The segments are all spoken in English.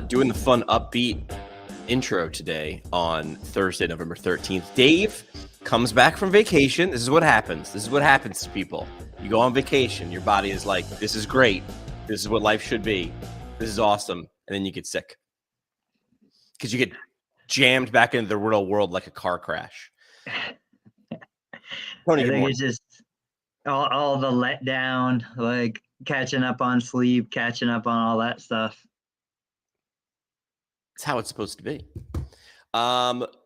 Doing the fun, upbeat intro today on Thursday, November 13th. Dave comes back from vacation. This is what happens. This is what happens to people. You go on vacation. Your body is like, this is great. This is what life should be. This is awesome. And then you get sick because you get jammed back into the real world like a car crash. Tony, I think it's just all the letdown, like catching up on sleep, catching up on all that stuff. It's how it's supposed to be.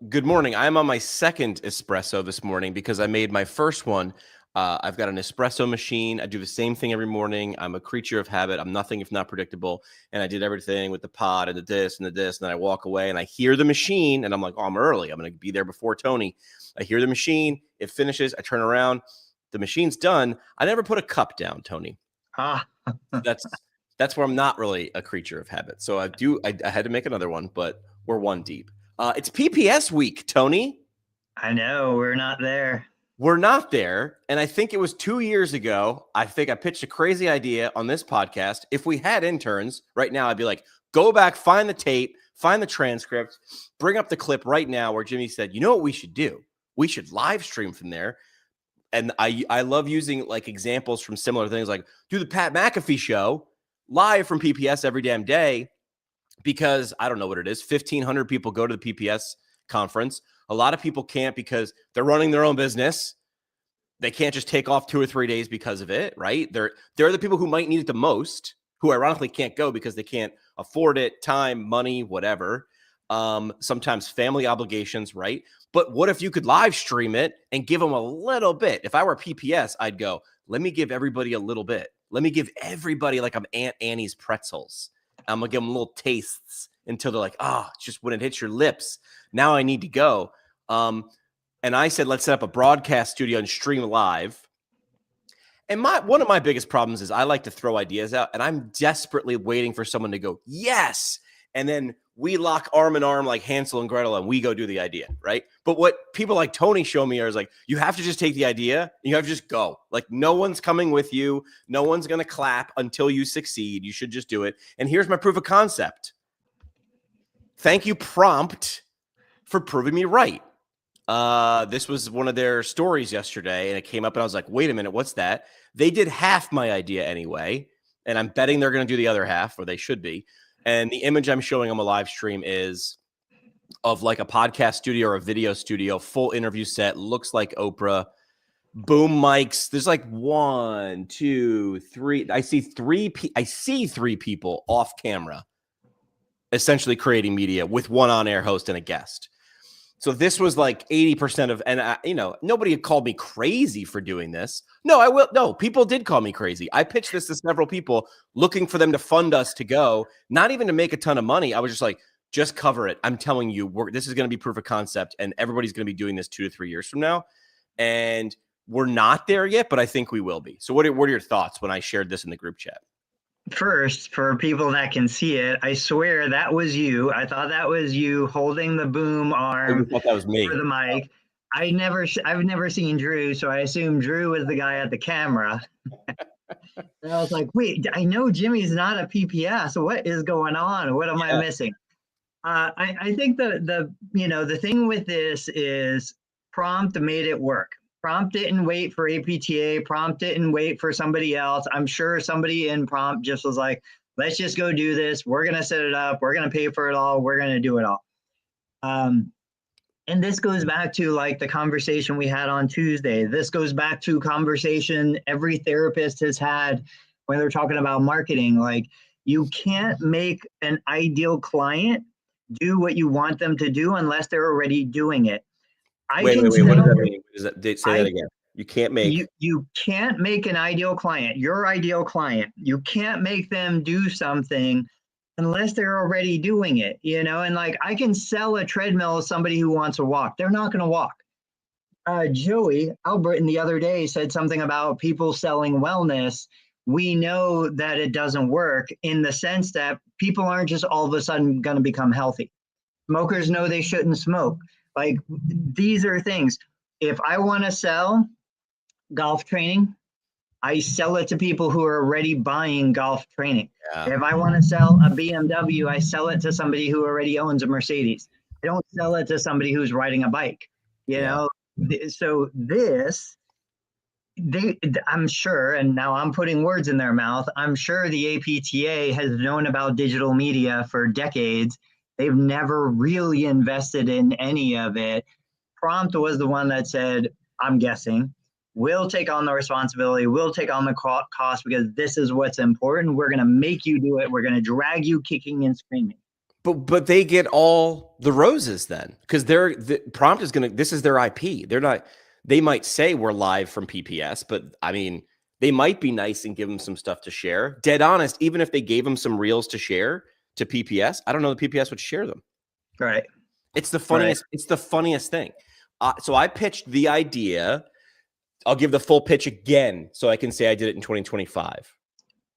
Good morning. I'm on my second espresso this morning because I made my first one. I've got an espresso machine. I do the same thing every morning. I'm a creature of habit. I'm nothing if not predictable. And I did everything with the pod and the this and the this. And then I walk away and I hear the machine and I'm like, oh, I'm early. I'm going to be there before Tony. I hear the machine. It finishes. I turn around. The machine's done. I never put a cup down, Tony. That's where I'm not really a creature of habit. So I had to make another one, but we're one deep. It's PPS week, Tony. I know. We're not there. We're not there. And I think it was 2 years ago. I think I pitched a crazy idea on this podcast. If we had interns right now, I'd be like, go back, find the tape, find the transcript, bring up the clip right now where Jimmy said, you know what we should do? We should live stream from there. And I love using like examples from similar things, like do the Pat McAfee show live from PPS every damn day, because I don't know what it is. 1,500 people go to the PPS conference. A lot of people can't because they're running their own business. They can't just take off 2 or 3 days because of it, right? They're the people who might need it the most, who ironically can't go because they can't afford it, time, money, whatever. Sometimes family obligations, right? But what if you could live stream it and give them a little bit? If I were PPS, I'd go, let me give everybody a little bit. Let me give everybody like I'm Aunt Annie's pretzels. I'm going to give them little tastes until they're like, it's just when it hits your lips. Now I need to go. And I said, let's set up a broadcast studio and stream live. And one of my biggest problems is I like to throw ideas out, and I'm desperately waiting for someone to go, yes. And then we lock arm in arm like Hansel and Gretel, and we go do the idea, right? But what people like Tony show me is like, you have to just take the idea, and you have to just go. Like, no one's coming with you. No one's going to clap until you succeed. You should just do it. And here's my proof of concept. Thank you, Prompt, for proving me right. This was one of their stories yesterday, and it came up, and I was like, wait a minute, what's that? They did half my idea anyway, and I'm betting they're going to do the other half, or they should be. And the image I'm showing on my live stream is of like a podcast studio or a video studio, full interview set, looks like Oprah, boom mics. There's like 1, 2, 3. I see three people off camera, essentially creating media with one on-air host and a guest. So this was like 80% of, and nobody had called me crazy for doing this. No, people did call me crazy. I pitched this to several people looking for them to fund us to go, not even to make a ton of money. I was just like, just cover it. I'm telling you, this is going to be proof of concept, and everybody's going to be doing this 2 to 3 years from now. And we're not there yet, but I think we will be. So what are your thoughts when I shared this in the group chat? First, for people that can see it, I swear that was you. I thought that was you holding the boom arm. I thought that was me for the mic. I've never seen Drew, so I assume Drew was the guy at the camera. And I was like, wait, I know Jimmy's not a PPS. What is going on? What am I missing? I think the thing with this is Prompt made it work. Prompt didn't wait for APTA. Prompt didn't wait for somebody else. I'm sure somebody in Prompt just was like, let's just go do this. We're going to set it up. We're going to pay for it all. We're going to do it all. And this goes back to like the conversation we had on Tuesday. This goes back to conversation every therapist has had when they're talking about marketing. Like, you can't make an ideal client do what you want them to do unless they're already doing it. Wait, what does that mean? Say that again. You can't make... You can't make an ideal client, your ideal client. You can't make them do something unless they're already doing it, And like, I can sell a treadmill to somebody who wants to walk. They're not going to walk. Joey Albritton the other day said something about people selling wellness. We know that it doesn't work in the sense that people aren't just all of a sudden going to become healthy. Smokers know they shouldn't smoke. Like, these are things. If I want to sell golf training, I sell it to people who are already buying golf training. Yeah. If I want to sell a BMW, I sell it to somebody who already owns a Mercedes. I don't sell it to somebody who's riding a bike, you Yeah. know? So this, I'm sure, and now I'm putting words in their mouth, I'm sure the APTA has known about digital media for decades. They've never really invested in any of it. Prompt was the one that said, I'm guessing, we'll take on the responsibility, we'll take on the cost because this is what's important. We're going to make you do it. We're going to drag you kicking and screaming. But they get all the roses then, because the Prompt is gonna, this is their IP. They're not, they might say we're live from PPS, but I mean, they might be nice and give them some stuff to share. Dead honest, even if they gave them some reels to share to PPS, I don't know the PPS would share them. Right. It's the funniest. Right. It's the funniest thing. So I pitched the idea. I'll give the full pitch again so I can say I did it in 2025.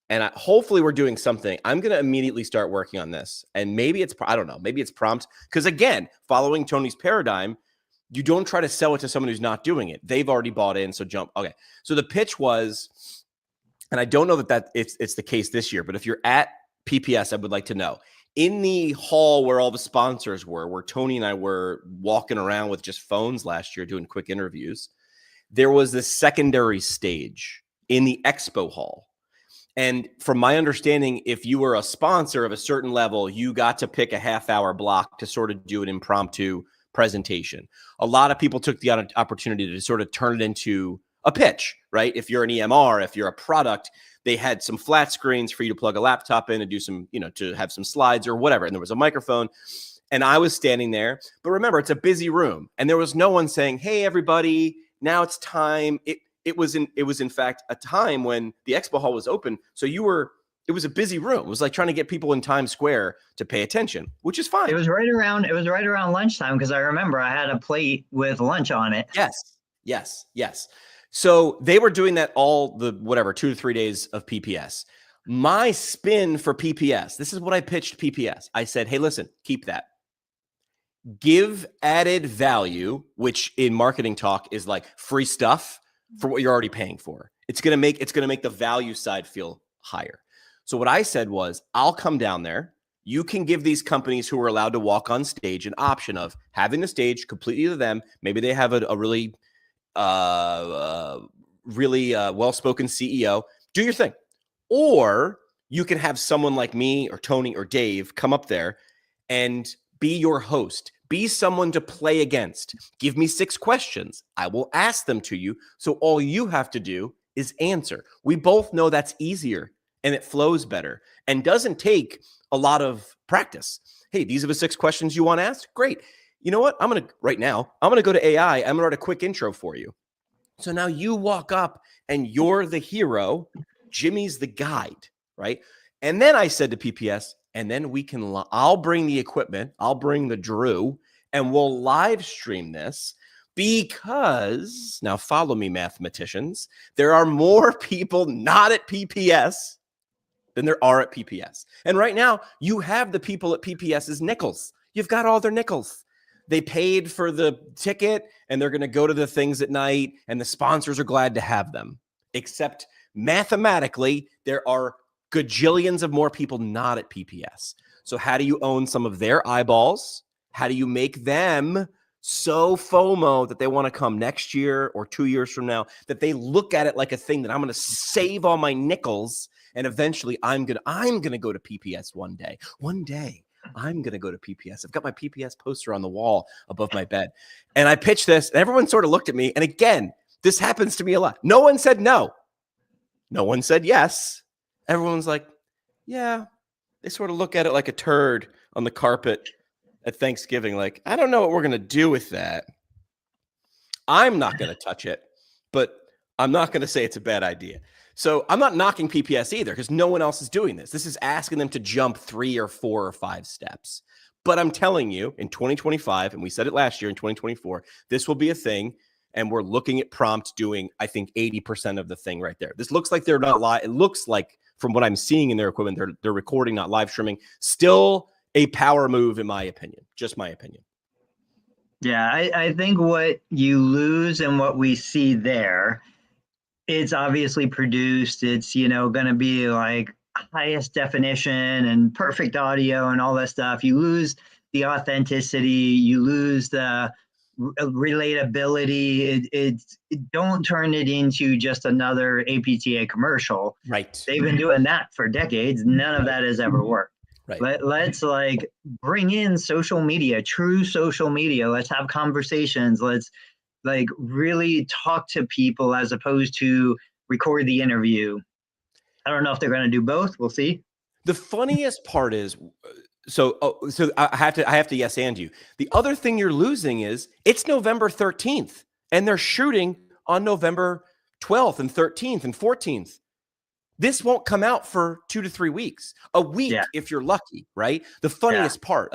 And hopefully we're doing something. I'm going to immediately start working on this. And maybe it's, I don't know, maybe it's Prompt. Because again, following Tony's paradigm, you don't try to sell it to someone who's not doing it. They've already bought in, so jump. Okay. So the pitch was, and I don't know that it's the case this year, but if you're at PPS, I would like to know. In the hall where all the sponsors were, where Tony and I were walking around with just phones last year doing quick interviews, there was this secondary stage in the Expo hall. And from my understanding, if you were a sponsor of a certain level, you got to pick a half-hour block to sort of do an impromptu presentation. A lot of people took the opportunity to sort of turn it into a pitch, right? If you're an EMR, if you're a product, they had some flat screens for you to plug a laptop in and do some, to have some slides or whatever. And there was a microphone. And I was standing there. But remember, it's a busy room. And there was no one saying, hey, everybody, now it's time. It was in fact a time when the Expo hall was open. So it was a busy room. It was like trying to get people in Times Square to pay attention, which is fine. It was right around lunchtime because I remember I had a plate with lunch on it. Yes. So they were doing that all the 2 to 3 days of PPS. My spin for PPS, this is what I pitched PPS. I said, hey, listen, keep that. Give added value, which in marketing talk is like free stuff for what you're already paying for. It's going to make the value side feel higher. So what I said was, I'll come down there. You can give these companies who are allowed to walk on stage an option of having the stage completely to them. Maybe they have a really well-spoken CEO. Do your thing. Or you can have someone like me or Tony or Dave come up there and be your host. Be someone to play against. Give me 6 questions. I will ask them to you. So all you have to do is answer. We both know that's easier and it flows better and doesn't take a lot of practice. Hey, these are the 6 questions you want to ask? Great. You know what? I'm going to go to AI. I'm going to write a quick intro for you. So now you walk up and you're the hero. Jimmy's the guide, right? And then I said to PPS, and then I'll bring the equipment. I'll bring the Drew and we'll live stream this because now follow me, mathematicians. There are more people not at PPS than there are at PPS. And right now you have the people at PPS's nickels. You've got all their nickels. They paid for the ticket and they're going to go to the things at night and the sponsors are glad to have them. Except mathematically, there are gajillions of more people not at PPS. So how do you own some of their eyeballs? How do you make them so FOMO that they want to come next year or 2 years from now, that they look at it like a thing that I'm going to save all my nickels and eventually I'm going to go to PPS one day. One day. I'm going to go to PPS. I've got my PPS poster on the wall above my bed. And I pitched this and everyone sort of looked at me. And again, this happens to me a lot. No one said no. No one said yes. Everyone's like, yeah. They sort of look at it like a turd on the carpet at Thanksgiving. Like, I don't know what we're going to do with that. I'm not going to touch it, but I'm not going to say it's a bad idea. So I'm not knocking PPS either because no one else is doing this. This is asking them to jump 3 or 4 or 5 steps. But I'm telling you, in 2025, and we said it last year in 2024, this will be a thing. And we're looking at Prompt doing, I think, 80% of the thing right there. This looks like they're not live. It looks like, from what I'm seeing in their equipment, they're recording, not live streaming. Still a power move, in my opinion. Just my opinion. Yeah, I think what you lose and what we see there it's obviously produced. It's, going to be like highest definition and perfect audio and all that stuff. You lose the authenticity. You lose the relatability. Don't turn it into just another APTA commercial. Right. They've been doing that for decades. None of that has ever worked. Right. Let's like bring in social media, true social media. Let's have conversations. Let's like really talk to people as opposed to record the interview. I don't know if they're going to do both. We'll see. The funniest part is, so I have to yes and you. The other thing you're losing is it's November 13th and they're shooting on November 12th and 13th and 14th. This won't come out for 2 to 3 weeks, a week if you're lucky, right? The funniest part,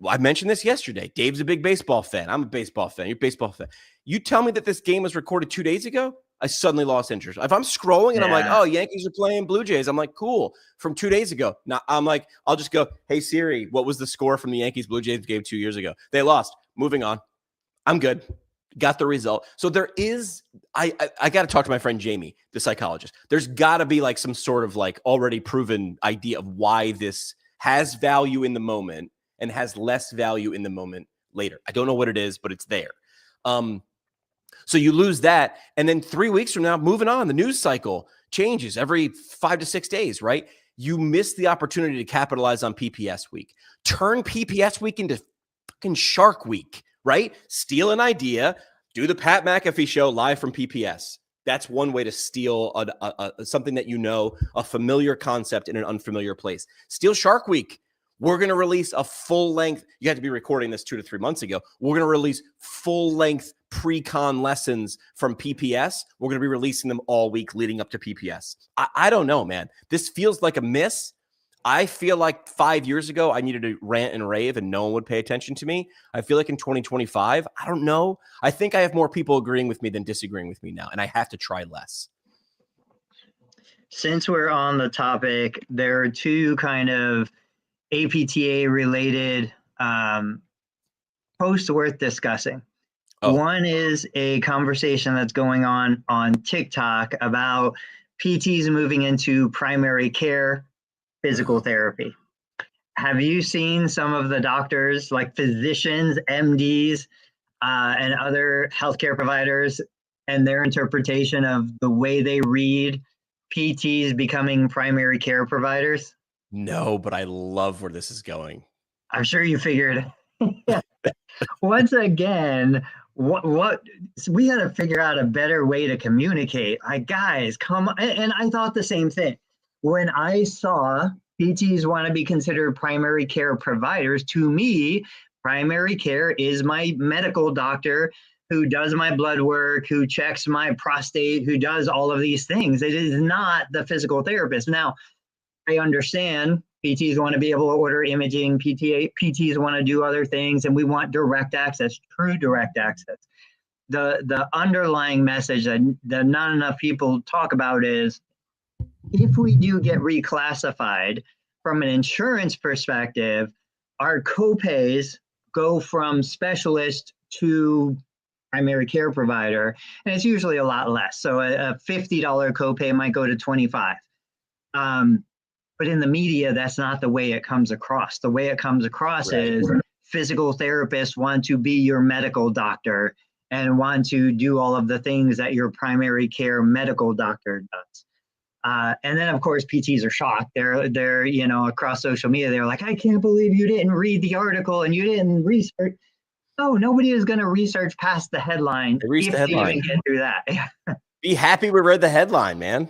I mentioned this yesterday. Dave's a big baseball fan. I'm a baseball fan. You're a baseball fan. You tell me that this game was recorded 2 days ago, I suddenly lost interest. If I'm scrolling and I'm like, oh, Yankees are playing Blue Jays, I'm like, cool. From 2 days ago. Now I'm like, I'll just go, hey, Siri, what was the score from the Yankees Blue Jays game 2 years ago? They lost. Moving on. I'm good. Got the result. So there is, I got to talk to my friend Jamie, the psychologist. There's got to be like some sort of like already proven idea of why this has value in the moment and has less value in the moment later. I don't know what it is, but it's there. So you lose that. And then 3 weeks from now, moving on, the news cycle changes every 5 to 6 days, right? You miss the opportunity to capitalize on PPS week. Turn PPS week into fucking Shark Week, right? Steal an idea, do the Pat McAfee show live from PPS. That's one way to steal something that a familiar concept in an unfamiliar place. Steal Shark Week. We're going to release a full-length, you had to be recording this 2 to 3 months ago. We're going to release full-length pre-con lessons from PPS. We're going to be releasing them all week leading up to PPS. I don't know, man. This feels like a miss. I feel like 5 years ago, I needed to rant and rave and no one would pay attention to me. I feel like in 2025, I don't know. I think I have more people agreeing with me than disagreeing with me now, and I have to try less. Since we're on the topic, there are two kind of APTA related posts worth discussing. One is a conversation that's going on TikTok about PTs moving into primary care physical therapy. Have you seen some of the doctors, like physicians, MDs, and other healthcare providers and their interpretation of the way they read PTs becoming primary care providers? No, but I love where this is going. I'm sure you figured. Once again, what we got to figure out a better way to communicate. Like, guys, come on. And I thought the same thing. When I saw PTs want to be considered primary care providers, to me, primary care is my medical doctor who does my blood work, who checks my prostate, who does all of these things. It is not the physical therapist. Now, I understand PTs want to be able to order imaging, PTs want to do other things, and we want direct access, true direct access. The underlying message that not enough people talk about is, if we do get reclassified from an insurance perspective, our copays go from specialist to primary care provider, and it's usually a lot less. So a $50 copay might go to $25. But in the media, that's not the way it comes across. The way it comes across is physical therapists want to be your medical doctor and want to do all of the things that your primary care medical doctor does. And then, of course, PTs are shocked. They're across social media, they're like, I can't believe you didn't read the article and you didn't research. No, nobody is going to research past the headline if they even get through that. Be happy we read the headline, man.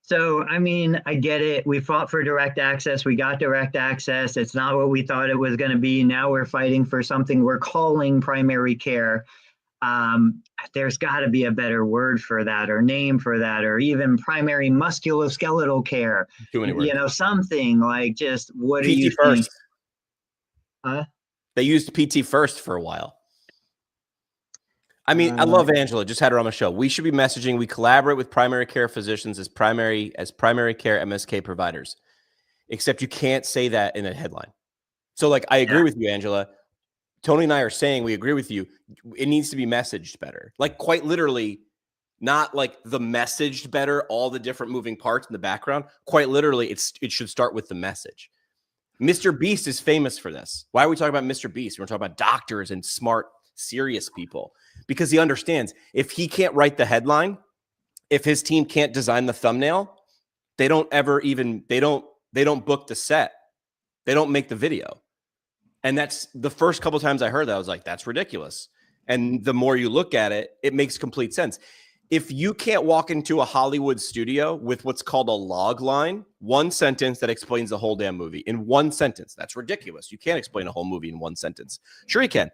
So, I mean, I get it. We fought for direct access. We got direct access. It's not what we thought it was going to be. Now we're fighting for something we're calling primary care. There's got to be a better word for that, or name for that, or even primary musculoskeletal care. Too many words. Something like just what do you first. Think? They used PT first for a while. I mean, I love Angela. Just had her on my show. We should be messaging. We collaborate with primary care physicians as primary care MSK providers. Except you can't say that in a headline. So, like, I agree with you, Angela. Tony and I are saying we agree with you. It needs to be messaged better. Like, quite literally, not like the messaged better, all the different moving parts in the background. Quite literally, it should start with the message. MrBeast is famous for this. Why are we talking about MrBeast? We're talking about doctors and smart, serious people, because he understands if he can't write the headline, if his team can't design the thumbnail, they don't book the set. They don't make the video. And that's the first couple of times I heard that, I was like, that's ridiculous. And the more you look at it, it makes complete sense. If you can't walk into a Hollywood studio with what's called a log line, one sentence that explains the whole damn movie in one sentence, that's ridiculous. You can't explain a whole movie in one sentence. Sure you can.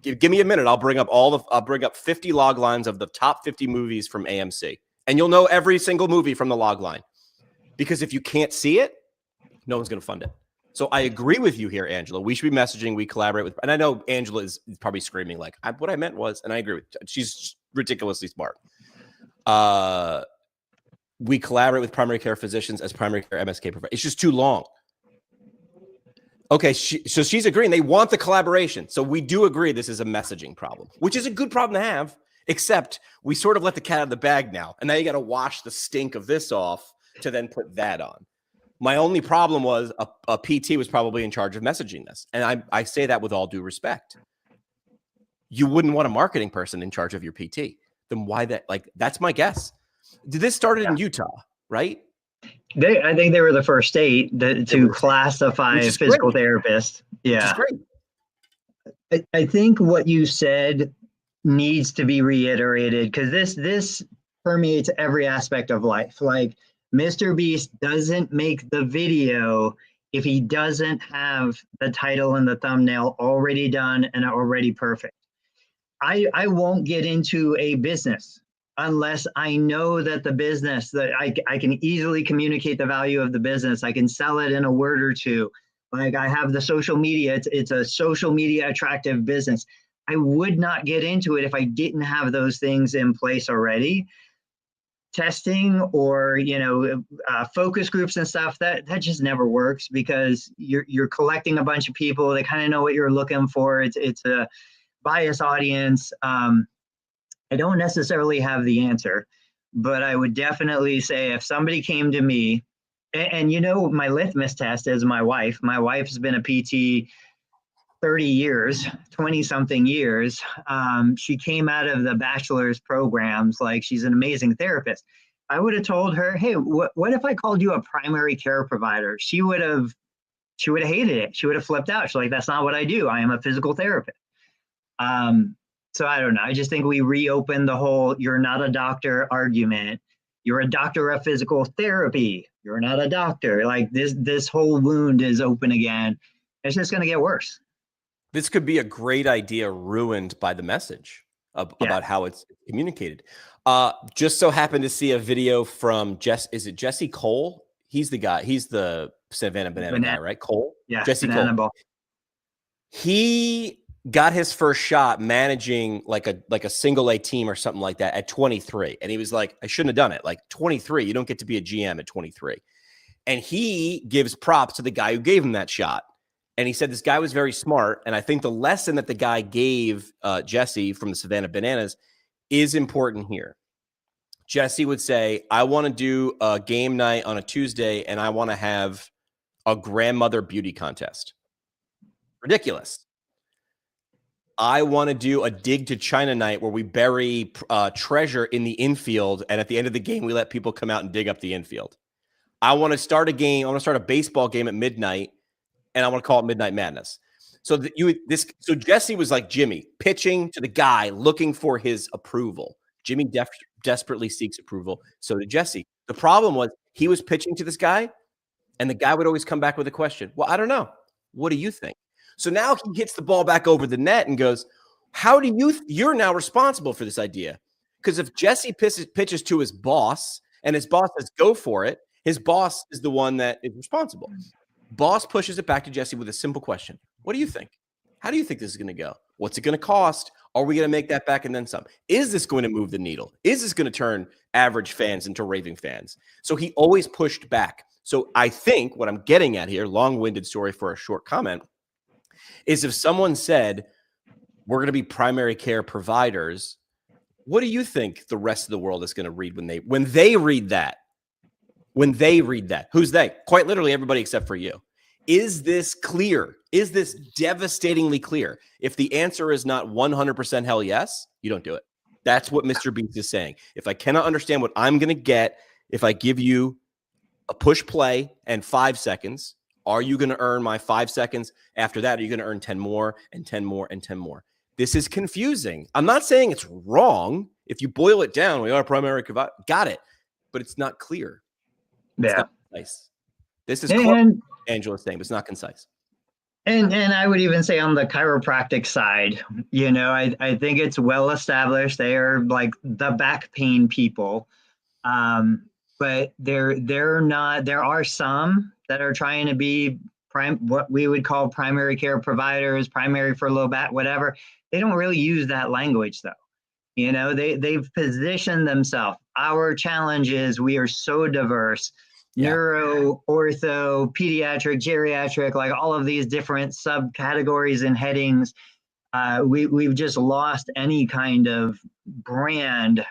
Give me a minute. I'll bring up 50 log lines of the top 50 movies from AMC, and you'll know every single movie from the log line. Because if you can't see it, no one's going to fund it. So I agree with you here, Angela. We should be messaging. We collaborate with, and I know Angela is probably screaming like, what I meant was, and I agree with, she's ridiculously smart. We collaborate with primary care physicians as primary care MSK provider. It's just too long. Okay, so she's agreeing. They want the collaboration. So we do agree this is a messaging problem, which is a good problem to have, except we sort of let the cat out of the bag now. And now you got to wash the stink of this off to then put that on. My only problem was a PT was probably in charge of messaging this. And I say that with all due respect. You wouldn't want a marketing person in charge of your PT. Then why that? Like, that's my guess. Did this started in Utah, right? I think they were the first state to classify physical therapists. Yeah. Which is great. I think what you said needs to be reiterated, because this permeates every aspect of life. Like, MrBeast doesn't make the video if he doesn't have the title and the thumbnail already done and already perfect. I won't get into a business unless I know that the business, that I can easily communicate the value of the business. I can sell it in a word or two. Like, I have the social media, it's a social media attractive business. I would not get into it if I didn't have those things in place already. Testing or, focus groups and stuff, that just never works, because you're collecting a bunch of people. They kind of know what you're looking for. It's a biased audience. I don't necessarily have the answer, but I would definitely say if somebody came to me, and my litmus test is my wife. My wife's been a PT 30 years, 20-something years. She came out of the bachelor's programs. Like, she's an amazing therapist. I would have told her, hey, what if I called you a primary care provider? She would have hated it. She would have flipped out. She's like, that's not what I do. I am a physical therapist. So I don't know. I just think we reopened the whole "you're not a doctor" argument. You're a doctor of physical therapy. You're not a doctor. Like, this whole wound is open again. It's just going to get worse. This could be a great idea ruined by the message about how it's communicated. Just so happened to see a video from Jesse Cole? He's the guy. He's the Savannah Banana guy, right? Cole? Yeah, Jesse Cole. Ball. He got his first shot managing like a single A team or something like that at 23. And he was like, I shouldn't have done it. Like, 23, you don't get to be a GM at 23. And he gives props to the guy who gave him that shot. And he said this guy was very smart. And I think the lesson that the guy gave Jesse from the Savannah Bananas is important here. Jesse would say, I want to do a game night on a Tuesday, and I want to have a grandmother beauty contest. Ridiculous. I want to do a dig to China night where we bury treasure in the infield, and at the end of the game, we let people come out and dig up the infield. I want to start a game. I want to start a baseball game at midnight, and I want to call it Midnight Madness. So so Jesse was like Jimmy, pitching to the guy, looking for his approval. Jimmy desperately seeks approval. So did Jesse. The problem was he was pitching to this guy, and the guy would always come back with a question. Well, I don't know. What do you think? So now he hits the ball back over the net and goes, how do you're now responsible for this idea? Because if Jesse pitches to his boss and his boss says, go for it, his boss is the one that is responsible. Boss pushes it back to Jesse with a simple question. What do you think? How do you think this is going to go? What's it going to cost? Are we going to make that back and then some? Is this going to move the needle? Is this going to turn average fans into raving fans? So he always pushed back. So I think what I'm getting at here, long-winded story for a short comment, is if someone said, we're going to be primary care providers, What do you think the rest of the world is going to read when they read that? When they read that, who's they? Quite literally everybody except for you. Is this clear? Is this devastatingly clear? If the answer is not 100% hell yes, you don't do it. That's what MrBeast is saying. If I cannot understand what I'm going to get, if I give you a push play and 5 seconds, are you going to earn my 5 seconds? After that, are you going to earn 10 more and 10 more and 10 more? This is confusing. I'm not saying it's wrong. If you boil it down, we are primary, got it. But it's not clear. It's not concise. This is Angela's saying, but it's not concise. And I would even say on the chiropractic side, I think it's well established. They are like the back pain people. But they're not, there are some that are trying to be what we would call primary care providers, primary for low back, whatever. They don't really use that language though. They've positioned themselves. Our challenge is we are so diverse, neuro, ortho, pediatric, geriatric, like all of these different subcategories and headings. We've just lost any kind of brand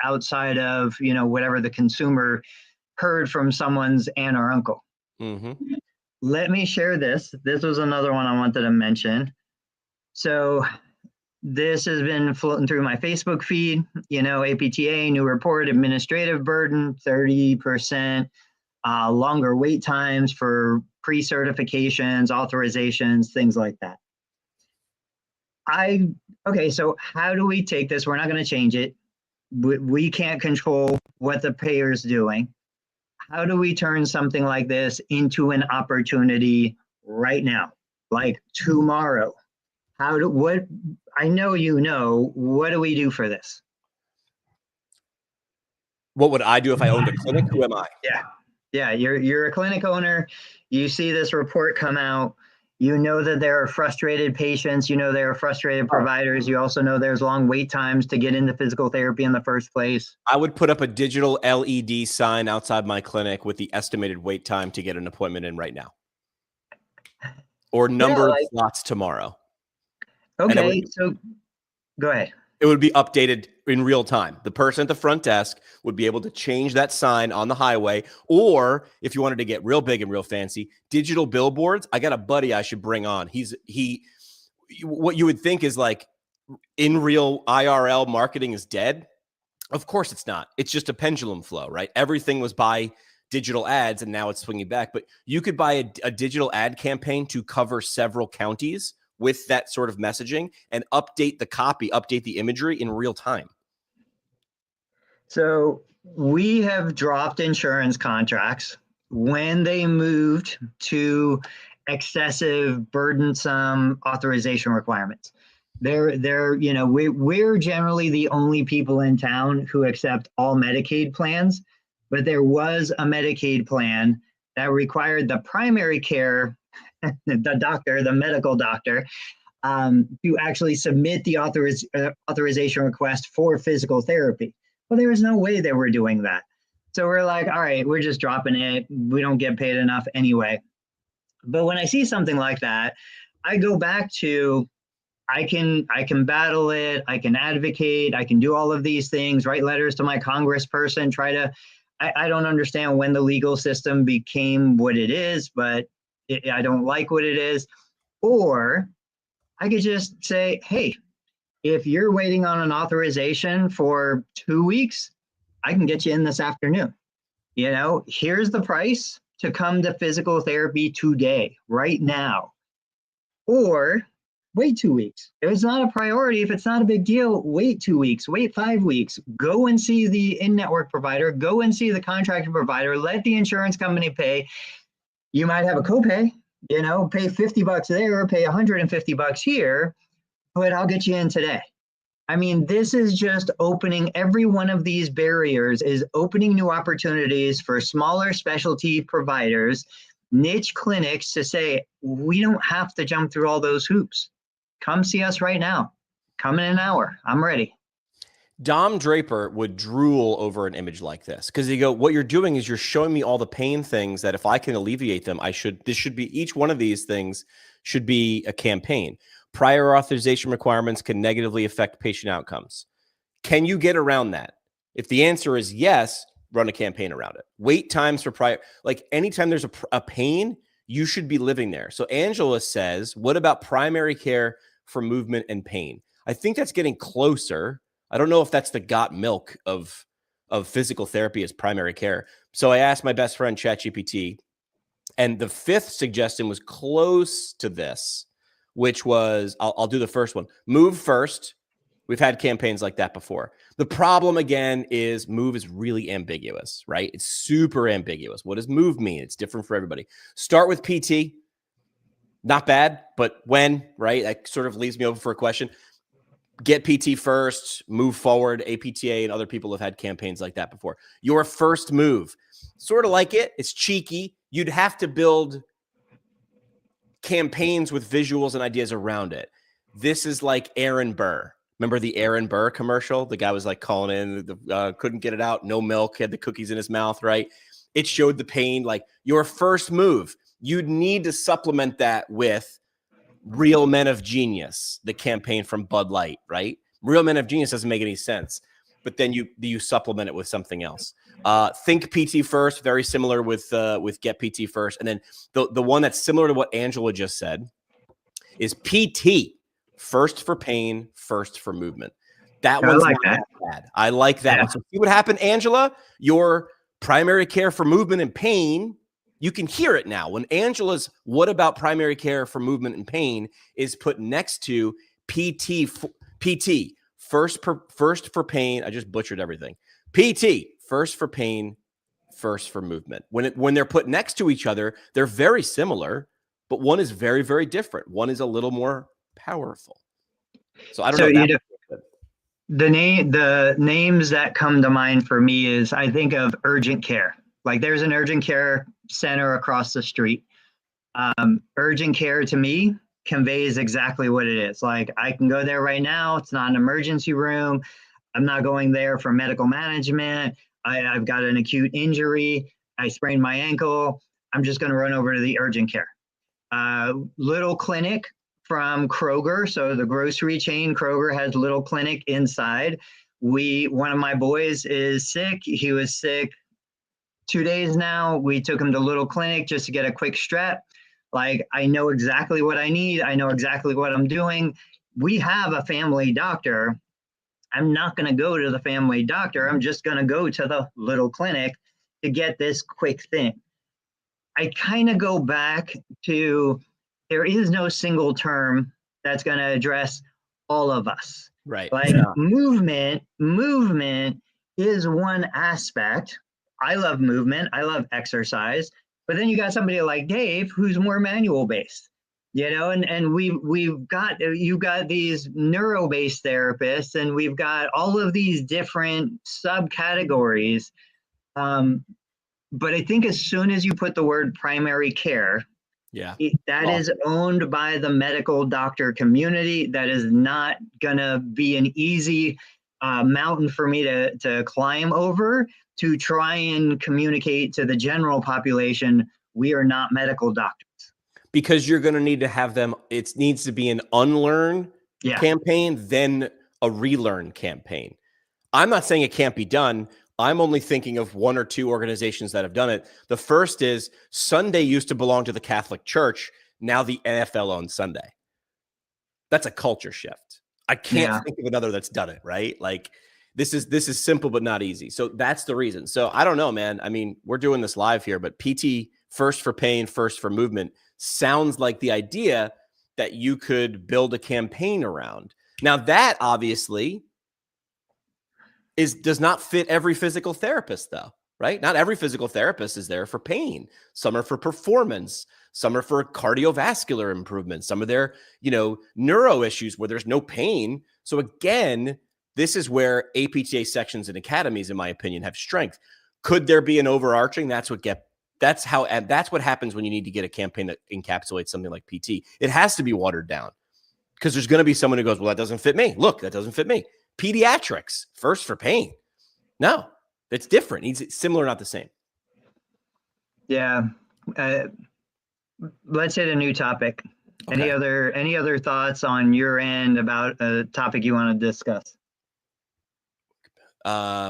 outside of, whatever the consumer heard from someone's aunt or uncle. Mm-hmm. Let me share this. This was another one I wanted to mention. So this has been floating through my Facebook feed, APTA, new report, administrative burden, 30%, longer wait times for pre-certifications, authorizations, things like that. Okay, so how do we take this? We're not going to change it. We can't control what the payer's doing. How do we turn something like this into an opportunity right now, like tomorrow? I know what do we do for this? What would I do if I owned a clinic? Who am I? Yeah. You're a clinic owner. You see this report come out. You know that there are frustrated patients. There are frustrated providers. You also know there's long wait times to get into physical therapy in the first place. I would put up a digital LED sign outside my clinic with the estimated wait time to get an appointment in right now. Or number of slots tomorrow. Okay, so go ahead. It would be updated in real time. The person at the front desk would be able to change that sign on the highway. Or if you wanted to get real big and real fancy, digital billboards. I got a buddy I should bring on. What you would think is like in real IRL marketing is dead. Of course it's not. It's just a pendulum flow, right? Everything was by digital ads and now it's swinging back. But you could buy a digital ad campaign to cover several counties with that sort of messaging and update the copy, update the imagery in real time. So we have dropped insurance contracts when they moved to excessive, burdensome authorization requirements. We're generally the only people in town who accept all Medicaid plans, but there was a Medicaid plan that required the primary care the medical doctor, to actually submit the authorization request for physical therapy. Well, there was no way they were doing that. So we're like, all right, we're just dropping it. We don't get paid enough anyway. But when I see something like that, I go back to, I can battle it. I can advocate. I can do all of these things, write letters to my congressperson, I don't understand when the legal system became what it is, but I don't like what it is. Or I could just say, hey, if you're waiting on an authorization for 2 weeks, I can get you in this afternoon. Here's the price to come to physical therapy today, right now. Or wait 2 weeks. If it's not a priority, if it's not a big deal, wait 2 weeks, wait 5 weeks, go and see the in-network provider, go and see the contracted provider, let the insurance company pay. You might have a copay, pay $50 there, pay $150 here, but I'll get you in today. I mean, this is just opening, every one of these barriers is opening new opportunities for smaller specialty providers, niche clinics to say, we don't have to jump through all those hoops. Come see us right now. Come in an hour. I'm ready. Dom Draper would drool over an image like this because he go, what you're doing is you're showing me all the pain things that if I can alleviate them, each one of these things should be a campaign. Prior authorization requirements can negatively affect patient outcomes. Can you get around that? If the answer is yes, run a campaign around it. Wait times for prior, like anytime there's a pain, you should be living there. So Angela says, what about primary care for movement and pain? I think that's getting closer. I don't know if that's the got milk of physical therapy as primary care. So I asked my best friend ChatGPT, and the fifth suggestion was close to this, which was, I'll do the first one. Move first. We've had campaigns like that before. The problem, again, is move is really ambiguous, right? It's super ambiguous. What does move mean? It's different for everybody. Start with PT. Not bad, but when, right? That sort of leaves me open for a question. Get PT first, move forward. APTA and other people have had campaigns like that before. Your first move, sort of like it. It's cheeky. You'd have to build campaigns with visuals and ideas around it. This is like Aaron Burr. Remember the Aaron Burr commercial? The guy was like calling in, couldn't get it out, no milk, had the cookies in his mouth, right? It showed the pain. Like your first move, you'd need to supplement that with Real Men of Genius, the campaign from Bud Light, right? Real Men of Genius doesn't make any sense, but then you supplement it with something else. Think PT first, very similar with Get PT first. And then the one that's similar to what Angela just said is PT. First for pain, first for movement. That one's like not bad. I like that one. So see what happened, Angela? Your primary care for movement and pain, you can hear it now. When Angela's what about primary care for movement and pain is put next to PT, first for pain. I just butchered everything. PT, first for pain, first for movement. When they're put next to each other, they're very similar, but one is very, very different. One is a little more powerful. So I don't know. The names that come to mind for me is I think of urgent care. Like there's an urgent care center across the street. Urgent care to me conveys exactly what it is. Like I can go there right now. It's not an emergency room. I'm not going there for medical management. I've got an acute injury. I sprained my ankle. I'm just going to run over to the urgent care. Little clinic from Kroger. So the grocery chain Kroger has little clinic inside. One of my boys is sick. He was sick 2 days now. We took him to little clinic just to get a quick strep. Like I know exactly what I need. I know exactly what I'm doing. We have a family doctor. I'm not going to go to the family doctor. I'm just going to go to the little clinic to get this quick thing. I kind of go back to there is no single term that's going to address all of us. Right. Like movement is one aspect. I love movement. I love exercise. But then you got somebody like Dave who's more manual based, and you've got these neuro-based therapists, and we've got all of these different subcategories. But I think as soon as you put the word primary care, that is owned by the medical doctor community. That is not going to be an easy mountain for me to climb over to try and communicate to the general population. We are not medical doctors. Because you're going to need to have them. It needs to be an unlearn campaign, then a relearn campaign. I'm not saying it can't be done. I'm only thinking of one or two organizations that have done it. The first is Sunday used to belong to the Catholic Church. Now the NFL owns Sunday. That's a culture shift. I can't think of another that's done it, right? Like this is simple, but not easy. So that's the reason. So I don't know, man. I mean, we're doing this live here, but PT first for pain, first for movement sounds like the idea that you could build a campaign around. Now that obviously does not fit every physical therapist though, right? Not every physical therapist is there for pain. Some are for performance. Some are for cardiovascular improvement. Some of their, neuro issues where there's no pain. So again, this is where APTA sections and academies, in my opinion, have strength. Could there be an overarching? That's what happens when you need to get a campaign that encapsulates something like PT. It has to be watered down because there's going to be someone who goes, well, that doesn't fit me. Look, that doesn't fit me. Pediatrics, first for pain. No, it's different. It's similar, not the same. Yeah. Let's hit a new topic. Okay. Any other thoughts on your end about a topic you want to discuss?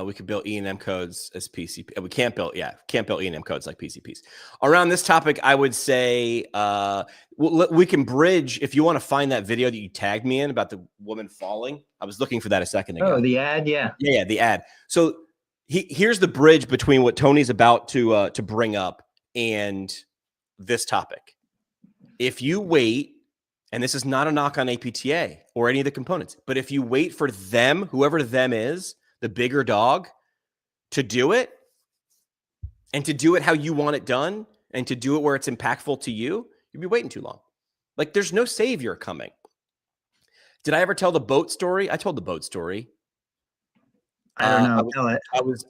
We could build E&M codes as PCP. We can't build E&M codes like PCPs. Around this topic, I would say we can bridge. If you want to find that video that you tagged me in about the woman falling, I was looking for that a second ago. Oh, the ad, yeah. Yeah, the ad. So here's the bridge between what Tony's about to bring up and this topic. If you wait, and this is not a knock on APTA or any of the components, but if you wait for them, whoever them is, the bigger dog, to do it, and to do it how you want it done, and to do it where it's impactful to you, you'll be waiting too long. Like, there's no savior coming. Did I ever tell the boat story? I told the boat story. I don't know. Tell it.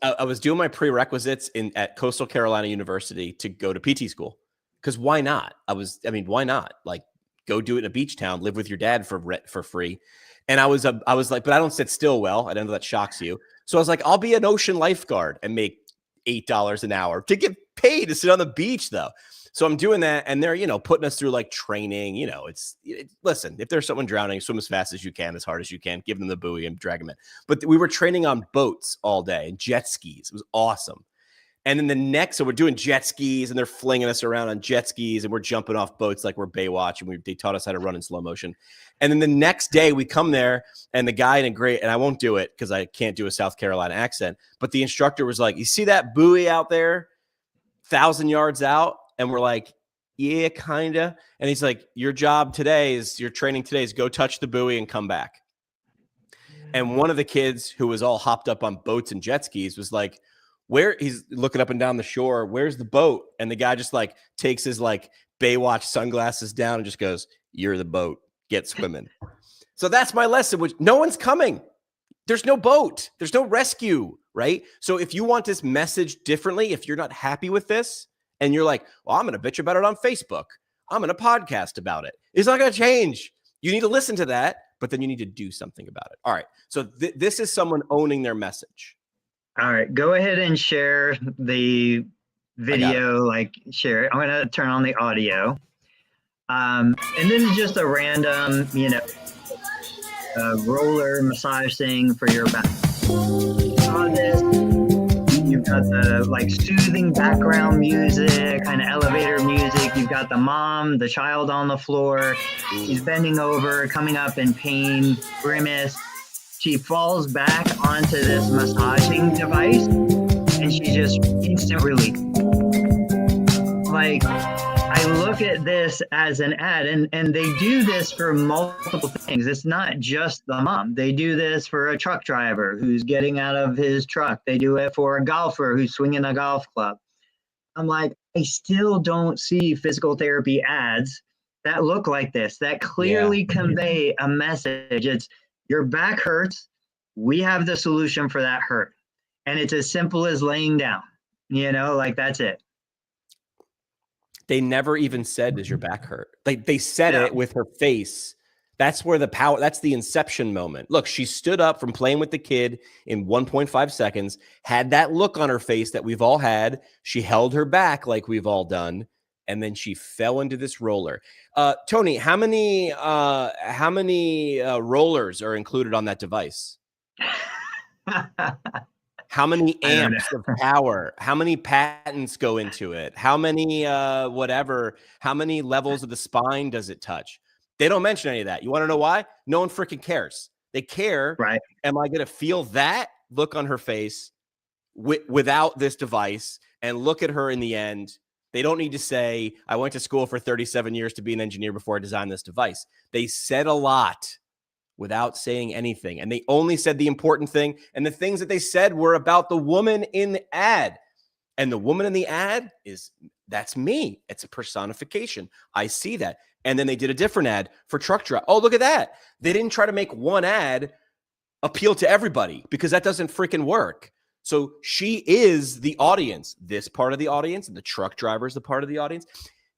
I was doing my prerequisites at Coastal Carolina University to go to PT school, because why not? Why not? Like, go do it in a beach town, live with your dad for free. And I was like, but I don't sit still well. I don't know if that shocks you. So I was like, I'll be an ocean lifeguard and make $8 an hour to get paid to sit on the beach, though. So I'm doing that, and they're, putting us through like training. Listen, if there's someone drowning, swim as fast as you can, as hard as you can, give them the buoy and drag them in. But we were training on boats all day and jet skis. It was awesome. And then so we're doing jet skis, and they're flinging us around on jet skis, and we're jumping off boats like we're Baywatch, and they taught us how to run in slow motion. And then the next day we come there, and the guy and I won't do it because I can't do a South Carolina accent, but the instructor was like, "You see that buoy out there, 1,000 yards out?" And we're like, "Yeah, kinda." And he's like, your training today is go touch the buoy and come back. And one of the kids who was all hopped up on boats and jet skis was like, he's looking up and down the shore, "Where's the boat?" And the guy just like takes his like Baywatch sunglasses down and just goes, "You're the boat, get swimming." So that's my lesson, which no one's coming. There's no boat. There's no rescue, right? So if you want this message differently, if you're not happy with this and you're like, "Well, I'm going to bitch about it on Facebook. I'm going to podcast about it." It's not going to change. You need to listen to that, but then you need to do something about it. All right. So this is someone owning their message. All right, go ahead and share the video, share it. I'm going to turn on the audio. And this is just a random, roller massage thing for your back. On this, you've got the soothing background music, kind of elevator music. You've got the mom, the child on the floor. She's bending over, coming up in pain, grimace. She falls back onto this massaging device, and she just instant relief. I look at this as an ad, and they do this for multiple things. It's not just the mom. They do this for a truck driver who's getting out of his truck. They do it for a golfer who's swinging a golf club. I'm like, I still don't see physical therapy ads that look like this, that clearly convey a message. It's, your back hurts. We have the solution for that hurt. And it's as simple as laying down, that's it. They never even said, "Does your back hurt?" They said it with her face. That's where that's the inception moment. Look, she stood up from playing with the kid in 1.5 seconds, had that look on her face that we've all had. She held her back like we've all done. And then she fell into this roller. Tony, how many rollers are included on that device? How many amps of power? How many patents go into it? How many how many levels of the spine does it touch? They don't mention any of that. You want to know why? No one freaking cares. They care. Right. Am I going to feel that look on her face without this device and look at her in the end? They don't need to say, "I went to school for 37 years to be an engineer before I designed this device." They said a lot without saying anything. And they only said the important thing. And the things that they said were about the woman in the ad. And the woman in the ad that's me. It's a personification. I see that. And then they did a different ad for truck drive. Oh, look at that. They didn't try to make one ad appeal to everybody, because that doesn't freaking work. So she is the audience, this part of the audience, and the truck driver is the part of the audience.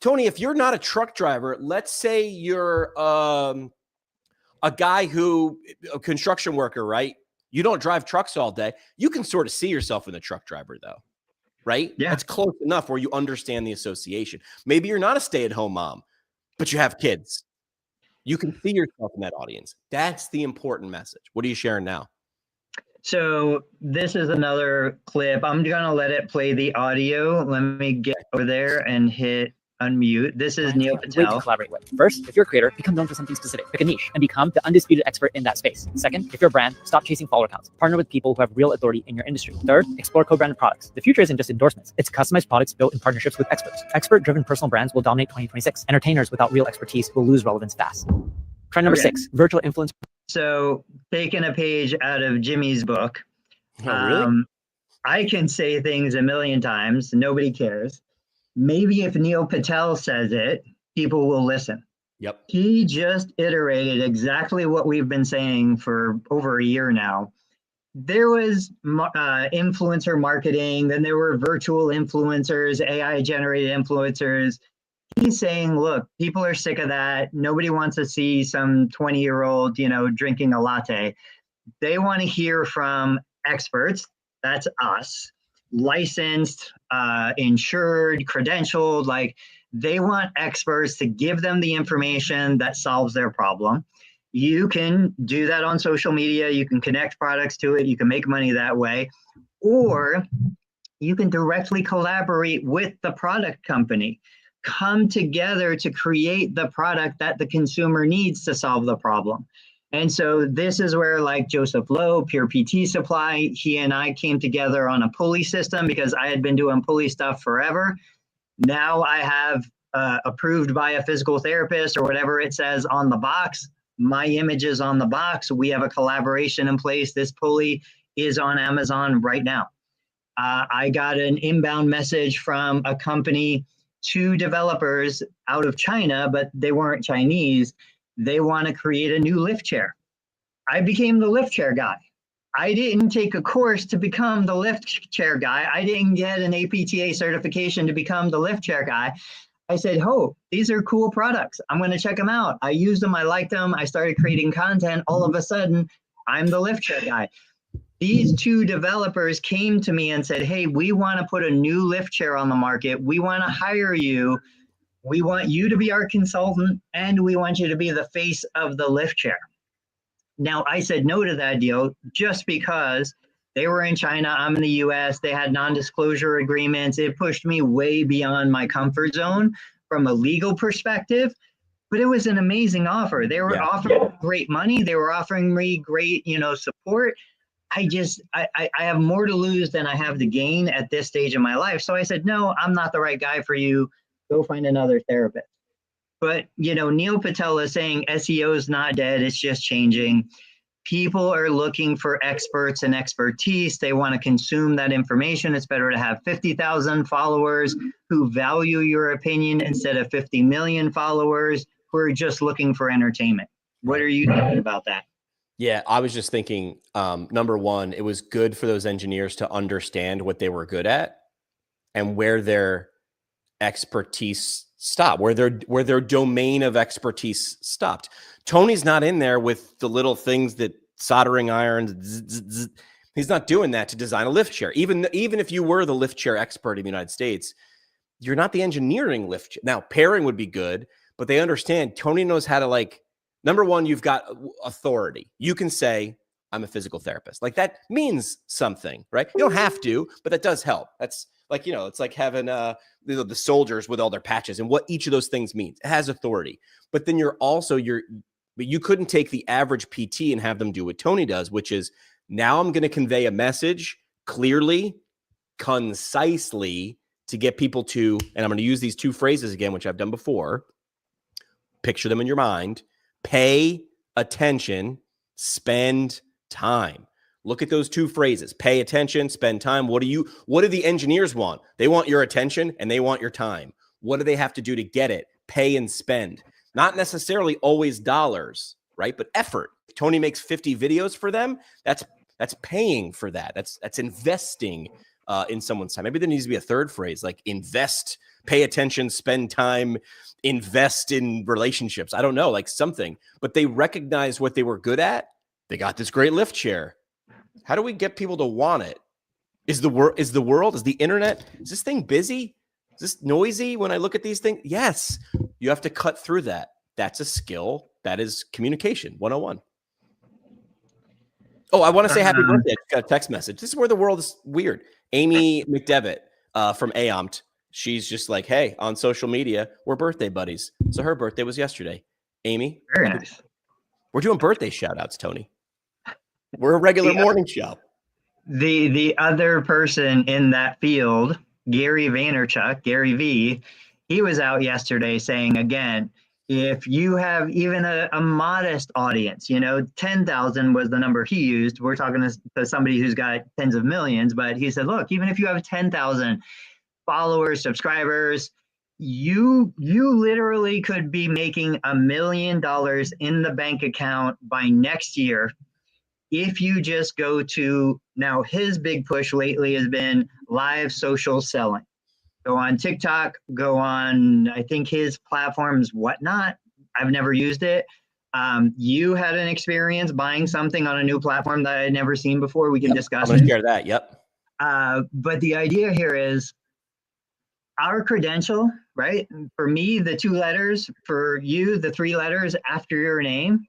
Tony, if you're not a truck driver, let's say you're a guy a construction worker, right? You don't drive trucks all day. You can sort of see yourself in the truck driver, though, right? Yeah. That's close enough where you understand the association. Maybe you're not a stay-at-home mom, but you have kids. You can see yourself in that audience. That's the important message. What are you sharing now? So this is another clip. I'm gonna let it play the audio. Let me get over there and hit unmute. This is Neil Wait to Patel. collaborate with. First, if you're a creator, become known for something specific. Pick a niche and become the undisputed expert in that space. Second, if you're a brand, stop chasing follower counts. Partner with people who have real authority in your industry. Third, explore co-branded products. The future isn't just endorsements. It's customized products built in partnerships with experts. Expert-driven personal brands will dominate 2026. Entertainers without real expertise will lose relevance fast. Trend number 6, virtual influence. So taking a page out of Jimmy's book. Oh, really? I can say things a million times. Nobody cares. Maybe if Neil Patel says it, people will listen. Yep. He just iterated exactly what we've been saying for over a year now. There was influencer marketing, then there were virtual influencers, AI generated influencers. He's saying, look, people are sick of that. Nobody wants to see some 20-year-old, drinking a latte. They want to hear from experts. That's us, licensed, insured, credentialed. Like, they want experts to give them the information that solves their problem. You can do that on social media. You can connect products to it. You can make money that way. Or you can directly collaborate with the product company. Come together to create the product that the consumer needs to solve the problem. And so this is where, like Joseph Lowe, Pure PT Supply, he and I came together on a pulley system because I had been doing pulley stuff forever. Now I have approved by a physical therapist or whatever it says on the box. My image is on the box. We have a collaboration in place. This pulley is on Amazon right now. I got an inbound message from a company, 2 developers out of China, but they weren't Chinese. They want to create a new lift chair. I became the lift chair guy. I didn't take a course to become the lift chair guy. I didn't get an APTA certification to become the lift chair guy. I said, oh, these are cool products. I'm going to check them out. I used them. I liked them. I started creating content. All of a sudden, I'm the lift chair guy. These 2 developers came to me and said, hey, we want to put a new lift chair on the market. We want to hire you. We want you to be our consultant, and we want you to be the face of the lift chair. Now, I said no to that deal just because they were in China, I'm in the US, they had non-disclosure agreements. It pushed me way beyond my comfort zone from a legal perspective, but it was an amazing offer. They were offering great money. They were offering me great, support. I have more to lose than I have to gain at this stage of my life. So I said, no, I'm not the right guy for you. Go find another therapist. But, Neil Patel is saying SEO is not dead. It's just changing. People are looking for experts and expertise. They want to consume that information. It's better to have 50,000 followers who value your opinion instead of 50 million followers who are just looking for entertainment. What are you thinking about that? Yeah, I was just thinking, number one, it was good for those engineers to understand what they were good at and where their expertise stopped, where their domain of expertise stopped. Tony's not in there with the little things that soldering irons. He's not doing that to design a lift chair. Even if you were the lift chair expert in the United States, you're not the engineering lift chair. Now, pairing would be good, but they understand Tony knows how to, number one, you've got authority. You can say, I'm a physical therapist. Like, that means something, right? You don't have to, but that does help. That's it's like having the soldiers with all their patches and what each of those things means. It has authority. But then but you couldn't take the average PT and have them do what Tony does, which is, now I'm going to convey a message clearly, concisely, to get people to, and I'm going to use these 2 phrases again, which I've done before. Picture them in your mind. Pay attention, spend time. Look at those 2 phrases. Pay attention, spend time. What do the engineers want? They want your attention and they want your time. What do they have to do to get it? Pay and spend. Not necessarily always dollars, right? But effort. If Tony makes 50 videos for them, that's paying for that. That's investing in someone's time. Maybe there needs to be a 3rd phrase, like invest, pay attention, spend time, invest in relationships. I don't know, like something. But they recognized what they were good at. They got this great lift chair. How do we get people to want it? Is the internet, is this thing busy? Is this noisy when I look at these things? Yes, you have to cut through that. That's a skill. That is communication 101. Oh, I want to say happy birthday. I got a text message. This is where the world is weird. Amy McDevitt from APTA. She's just like, hey, on social media, we're birthday buddies. So her birthday was yesterday. Amy, Very nice. we're doing birthday shout outs, Tony. We're a regular morning show. The other person in that field, Gary Vaynerchuk, Gary V, he was out yesterday saying, again, if you have even a modest audience, 10,000 was the number he used. We're talking to somebody who's got tens of millions, but he said, look, even if you have 10,000 followers, subscribers, you literally could be making $1 million in the bank account by next year if you just go to, now his big push lately has been live social selling. Go on TikTok, go on, I think his platform's Whatnot. I've never used it. You had an experience buying something on a new platform that I had never seen before. We can discuss I'm it. going to share that. Yep. But the idea here is our credential, right? For me, the 2 letters, for you, the 3 letters after your name,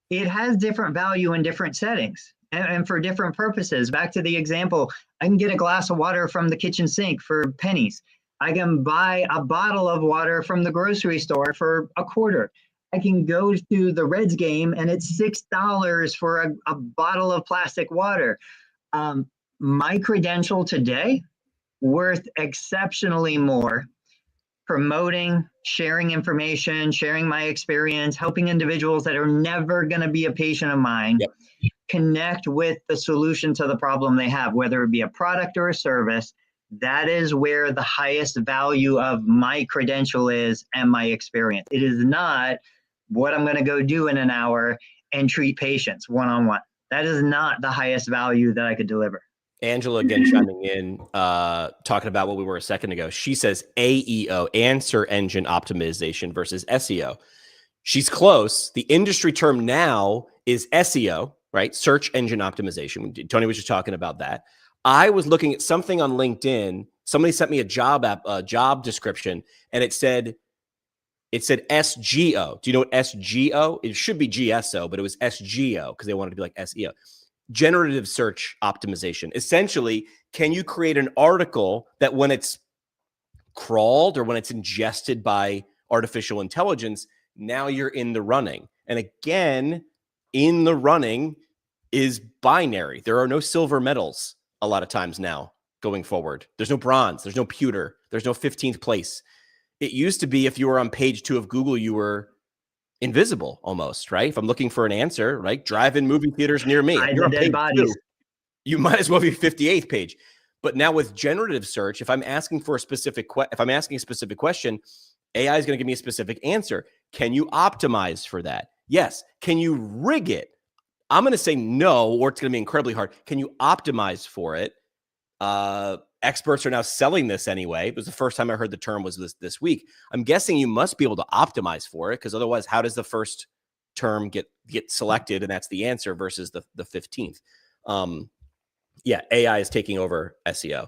it has different value in different settings and for different purposes. Back to the example, I can get a glass of water from the kitchen sink for pennies. I can buy a bottle of water from the grocery store for a quarter. I can go to the Reds game and it's $6 for a bottle of plastic water. My credential today, worth exceptionally more, promoting, sharing information, sharing my experience, helping individuals that are never going to be a patient of mine, connect with the solution to the problem they have, whether it be a product or a service. That is where the highest value of my credential is and my experience. It is not what I'm going to go do in an hour and treat patients one-on-one. That is not the highest value that I could deliver. Angela again chiming in, talking about what we were a second ago. She says AEO, answer engine optimization, versus SEO. She's close. The industry term now is SEO, right? Search engine optimization. Tony was just talking about that. I was looking at something on LinkedIn. Somebody sent me a job description, and it said SGO. Do you know what SGO? It should be GSO, but it was SGO because they wanted to be like SEO. Generative search optimization. Essentially, can you create an article that when it's crawled or when it's ingested by artificial intelligence, now you're in the running? And again, in the running is binary. There are no silver medals a lot of times now going forward. There's no bronze, there's no pewter, there's no 15th place. It used to be if you were on page 2 of Google, you were invisible almost, right? If I'm looking for an answer, right? Drive-in movie theaters near me. If you're on page 2, you might as well be 58th page. But now with generative search, if I'm asking for a specific question, AI is going to give me a specific answer. Can you optimize for that? Yes. Can you rig it? I'm going to say no, or it's going to be incredibly hard. Can you optimize for it? Experts are now selling this anyway. It was the first time I heard the term was this week. I'm guessing you must be able to optimize for it, because otherwise, how does the first term get selected and that's the answer versus the 15th? Yeah, AI is taking over SEO.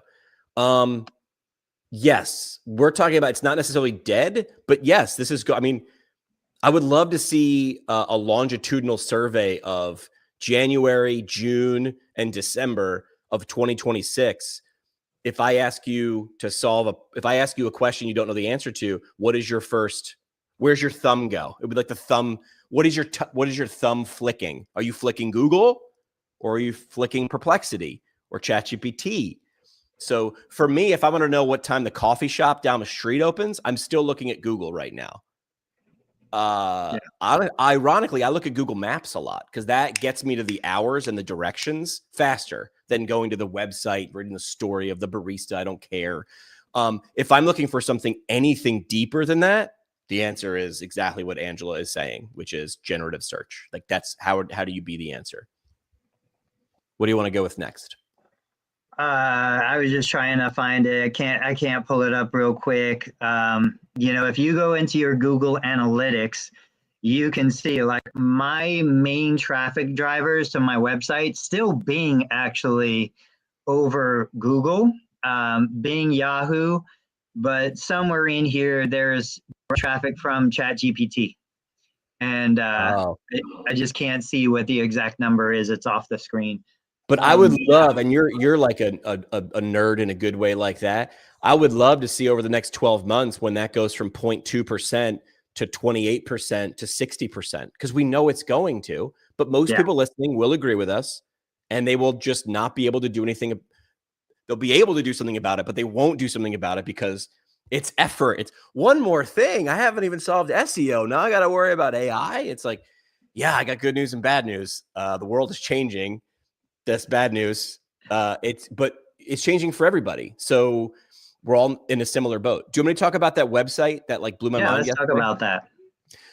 Yes, we're talking about it's not necessarily dead, but yes, this is. I mean, I would love to see a longitudinal survey of January, June, and December of 2026. If I ask you a question you don't know the answer to, what is your first? Where's your thumb go? It would be like the thumb. What is your thumb flicking? Are you flicking Google, or are you flicking Perplexity or ChatGPT? So for me, if I want to know what time the coffee shop down the street opens, I'm still looking at Google right now. Ironically, I look at Google Maps a lot because that gets me to the hours and the directions faster than going to the website, reading the story of the barista. I don't care. If I'm looking for anything deeper than that, the answer is exactly what Angela is saying, which is generative search. Like that's how do you be the answer? What do you want to go with next? I was just trying to find it. I can't pull it up real quick. If you go into your Google Analytics, you can see like my main traffic drivers to my website still Bing actually over Google, Bing, Yahoo, but somewhere in here there's traffic from ChatGPT, and I just can't see what the exact number is. It's off the screen. But I would love, and you're like a nerd in a good way like that. I would love to see over the next 12 months when that goes from 0.2% to 28% to 60%, because we know it's going to. But most people listening will agree with us, and they will just not be able to do anything. They'll be able to do something about it, but they won't do something about it because it's effort. It's one more thing. I haven't even solved SEO. Now I got to worry about AI. It's like, yeah, I got good news and bad news. The world is changing. That's bad news. But it's changing for everybody. So we're all in a similar boat. Do you want me to talk about that website that like blew my mind? Let's talk about that.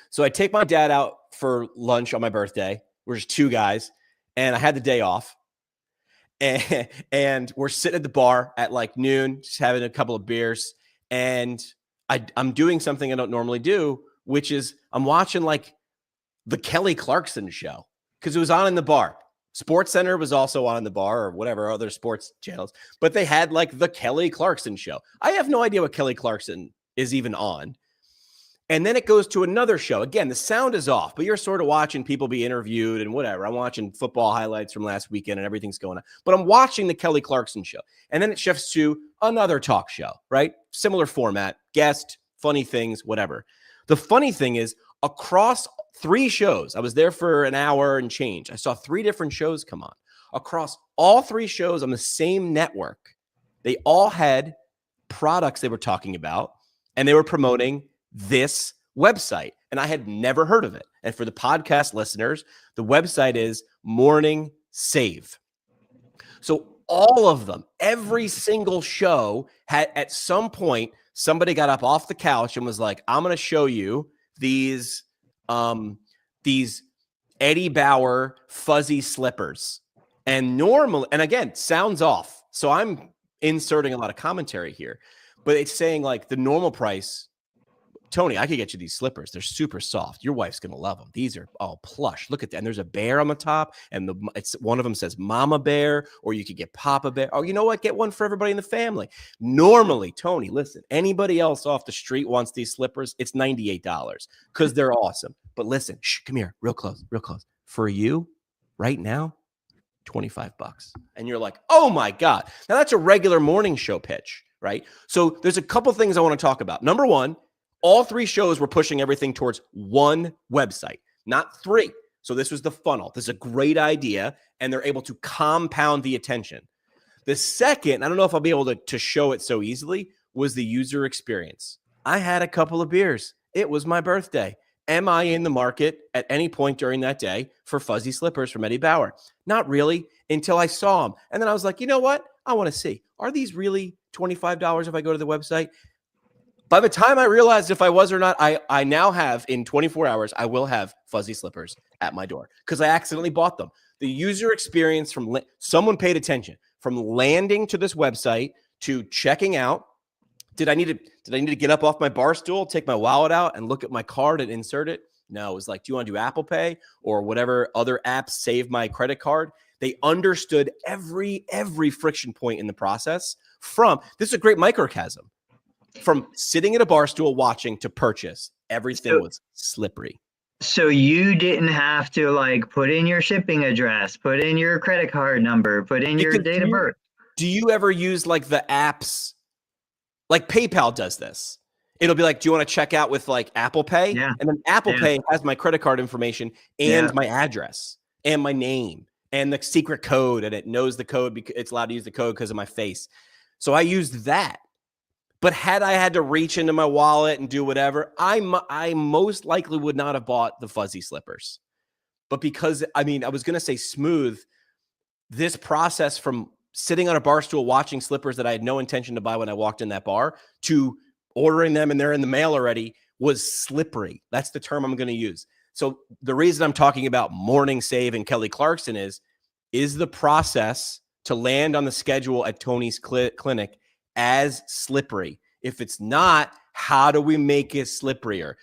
So I take my dad out for lunch on my birthday. We're just two guys, and I had the day off. And we're sitting at the bar at like noon, just having a couple of beers. And I'm doing something I don't normally do, which is I'm watching like the Kelly Clarkson show because it was on in the bar. Sports Center was also on in the bar, or whatever other sports channels, but they had like the Kelly Clarkson show. I have no idea what Kelly Clarkson is even on. And then it goes to another show. Again, the sound is off, but you're sort of watching people be interviewed and whatever. I'm watching football highlights from last weekend and everything's going on, but I'm watching the Kelly Clarkson show. And then it shifts to another talk show, right? Similar format, guest, funny things, whatever. The funny thing is across 3 shows, I was there for an hour and change. I saw 3 different shows come on. Across all 3 shows on the same network, they all had products they were talking about, and they were promoting this website, and I had never heard of it. And for the podcast listeners, the website is Morning Save. So all of them, every single show had at some point somebody got up off the couch and was like, I'm going to show you these Eddie Bauer fuzzy slippers. And normally, and again, sounds off. So I'm inserting a lot of commentary here, but it's saying like the normal price, Tony, I could get you these slippers. They're super soft. Your wife's going to love them. These are all plush. Look at that. And there's a bear on the top, and it's one of them says Mama Bear, or you could get Papa Bear. Oh, you know what? Get one for everybody in the family. Normally, Tony, listen, anybody else off the street wants these slippers. It's $98 because they're awesome. But listen, come here, real close, real close. For you right now, $25. And you're like, oh my God. Now that's a regular morning show pitch, right? So there's a couple things I want to talk about. Number one, all 3 shows were pushing everything towards one website, not 3. So this was the funnel. This is a great idea, and they're able to compound the attention. The second, I don't know if I'll be able to show it so easily, was the user experience. I had a couple of beers. It was my birthday. Am I in the market at any point during that day for fuzzy slippers from Eddie Bauer? Not really, until I saw them. And then I was like, you know what? I want to see. Are these really $25 if I go to the website? By the time I realized if I was or not, I now have, in 24 hours, I will have fuzzy slippers at my door because I accidentally bought them. The user experience from someone paid attention from landing to this website to checking out. Did I need to get up off my bar stool, take my wallet out, and look at my card and insert it? No, it was like, do you want to do Apple Pay or whatever other apps save my credit card? They understood every friction point in the process. This is a great microcosm. From sitting at a bar stool watching to purchase, everything was slippery. So you didn't have to like put in your shipping address, put in your credit card number, put in your date of birth. Do you ever use like the apps? Like PayPal does this. It'll be like, do you want to check out with like Apple Pay? Yeah. And then Apple Pay has my credit card information and my address and my name and the secret code, and it knows the code because it's allowed to use the code because of my face. So I used that. But had I had to reach into my wallet and do whatever, I most likely would not have bought the fuzzy slippers. But because, I was going to say smooth, this process from sitting on a bar stool watching slippers that I had no intention to buy when I walked in that bar to ordering them and they're in the mail already was slippery. That's the term I'm going to use. So the reason I'm talking about Morning Save and Kelly Clarkson is the process to land on the schedule at Tony's clinic as slippery? If it's not, how do we make it slipperier?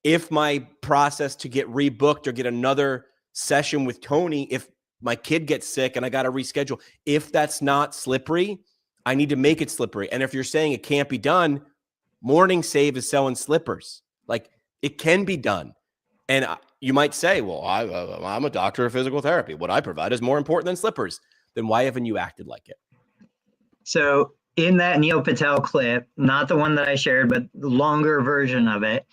If my process to get rebooked or get another session with Tony, if my kid gets sick and I got to reschedule, if that's not slippery, I need to make it slippery. And if you're saying it can't be done, Morning Save is selling slippers. Like, it can be done. And you might say, well, I'm a doctor of physical therapy. What I provide is more important than slippers. then why haven't you acted like it? So in that Neil Patel clip, not the one that I shared, but the longer version of it,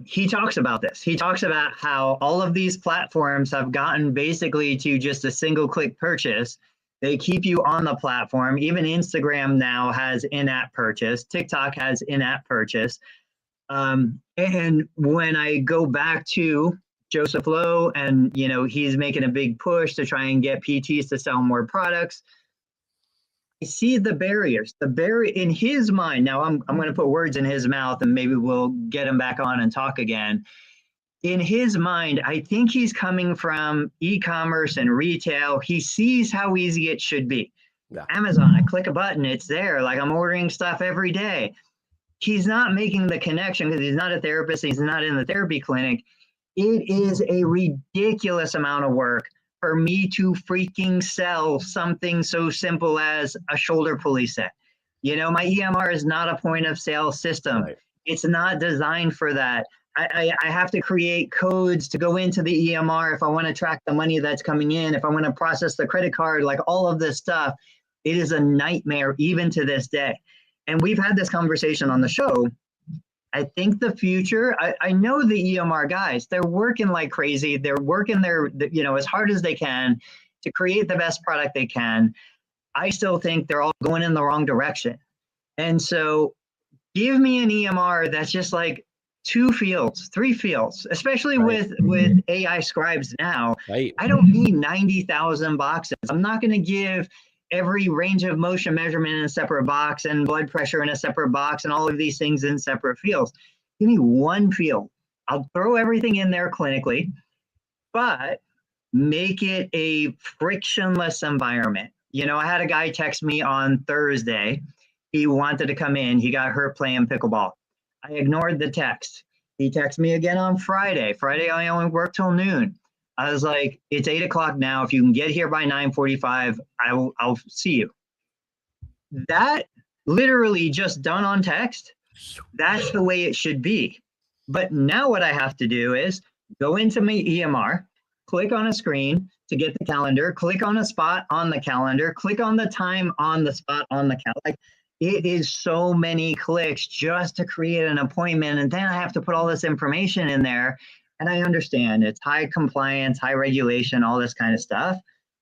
he talks about this. He talks about how all of these platforms have gotten basically to just a single click purchase. They keep you on the platform. Even Instagram now has in-app purchase. TikTok has in-app purchase. And when I go back to Joseph Lowe and, you know, he's making a big push to try and get PTs to sell more products, I see the barriers, in his mind. Now I'm going to put words in his mouth and maybe we'll get him back on and talk again. In his mind, I think he's coming from e-commerce and retail. He sees how easy it should be. Yeah. Amazon, I click a button, it's there. Like, I'm ordering stuff every day. He's not making the connection because he's not a therapist. He's not in the therapy clinic. It is a ridiculous amount of work for me to freaking sell something so simple as a shoulder pulley set. You know, my EMR is not a point of sale system. Right. It's not designed for that. I have to create codes to go into the EMR if I want to track the money that's coming in, if I want to process the credit card, like all of this stuff. It is a nightmare even to this day. And we've had this conversation on the show. I think the future, I know the EMR guys, they're working like crazy. They're working their, you know, as hard as they can to create the best product they can. I still think they're all going in the wrong direction. And so give me an EMR that's just like 2 fields, 3 fields, especially Right. with AI scribes now. Right. I don't need 90,000 boxes. I'm not going to give every range of motion measurement in a separate box and blood pressure in a separate box and all of these things in separate fields. Give me 1 field. I'll throw everything in there clinically, but make it a frictionless environment. You know, I had a guy text me on Thursday. He wanted to come in. He got hurt playing pickleball. I ignored the text. He texted me again on Friday. Friday, I only work till noon. I was like, it's 8 o'clock now. If you can get here by 9:45, I'll see you. That literally just done on text. That's the way it should be. But now what I have to do is go into my EMR, click on a screen to get the calendar, click on a spot on the calendar, click on the time on the spot on the calendar. Like, it is so many clicks just to create an appointment. And then I have to put all this information in there. And I understand it's high compliance, high regulation, all this kind of stuff.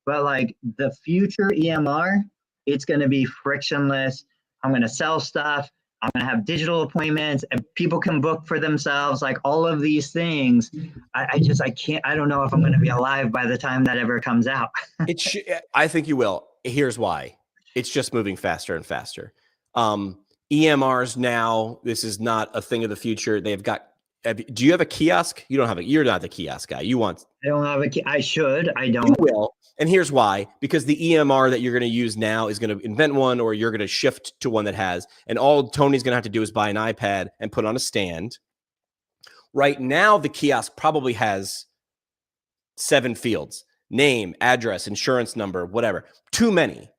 But like the future EMR, it's going to be frictionless. I'm going to sell stuff. I'm going to have digital appointments and people can book for themselves, like all of these things. I can't, I don't know if I'm going to be alive by the time that ever comes out. I think you will. Here's why. It's just moving faster and faster. EMRs now, this is not a thing of the future. They've got, do you have a kiosk? You don't have you're not the kiosk guy. You want. I don't have I should, I don't. You will. And here's why, because the EMR that you're going to use now is going to invent one, or you're going to shift to one that has, and all Tony's going to have to do is buy an iPad and put on a stand. Right now, the kiosk probably has 7 fields: name, address, insurance number, whatever. Too many.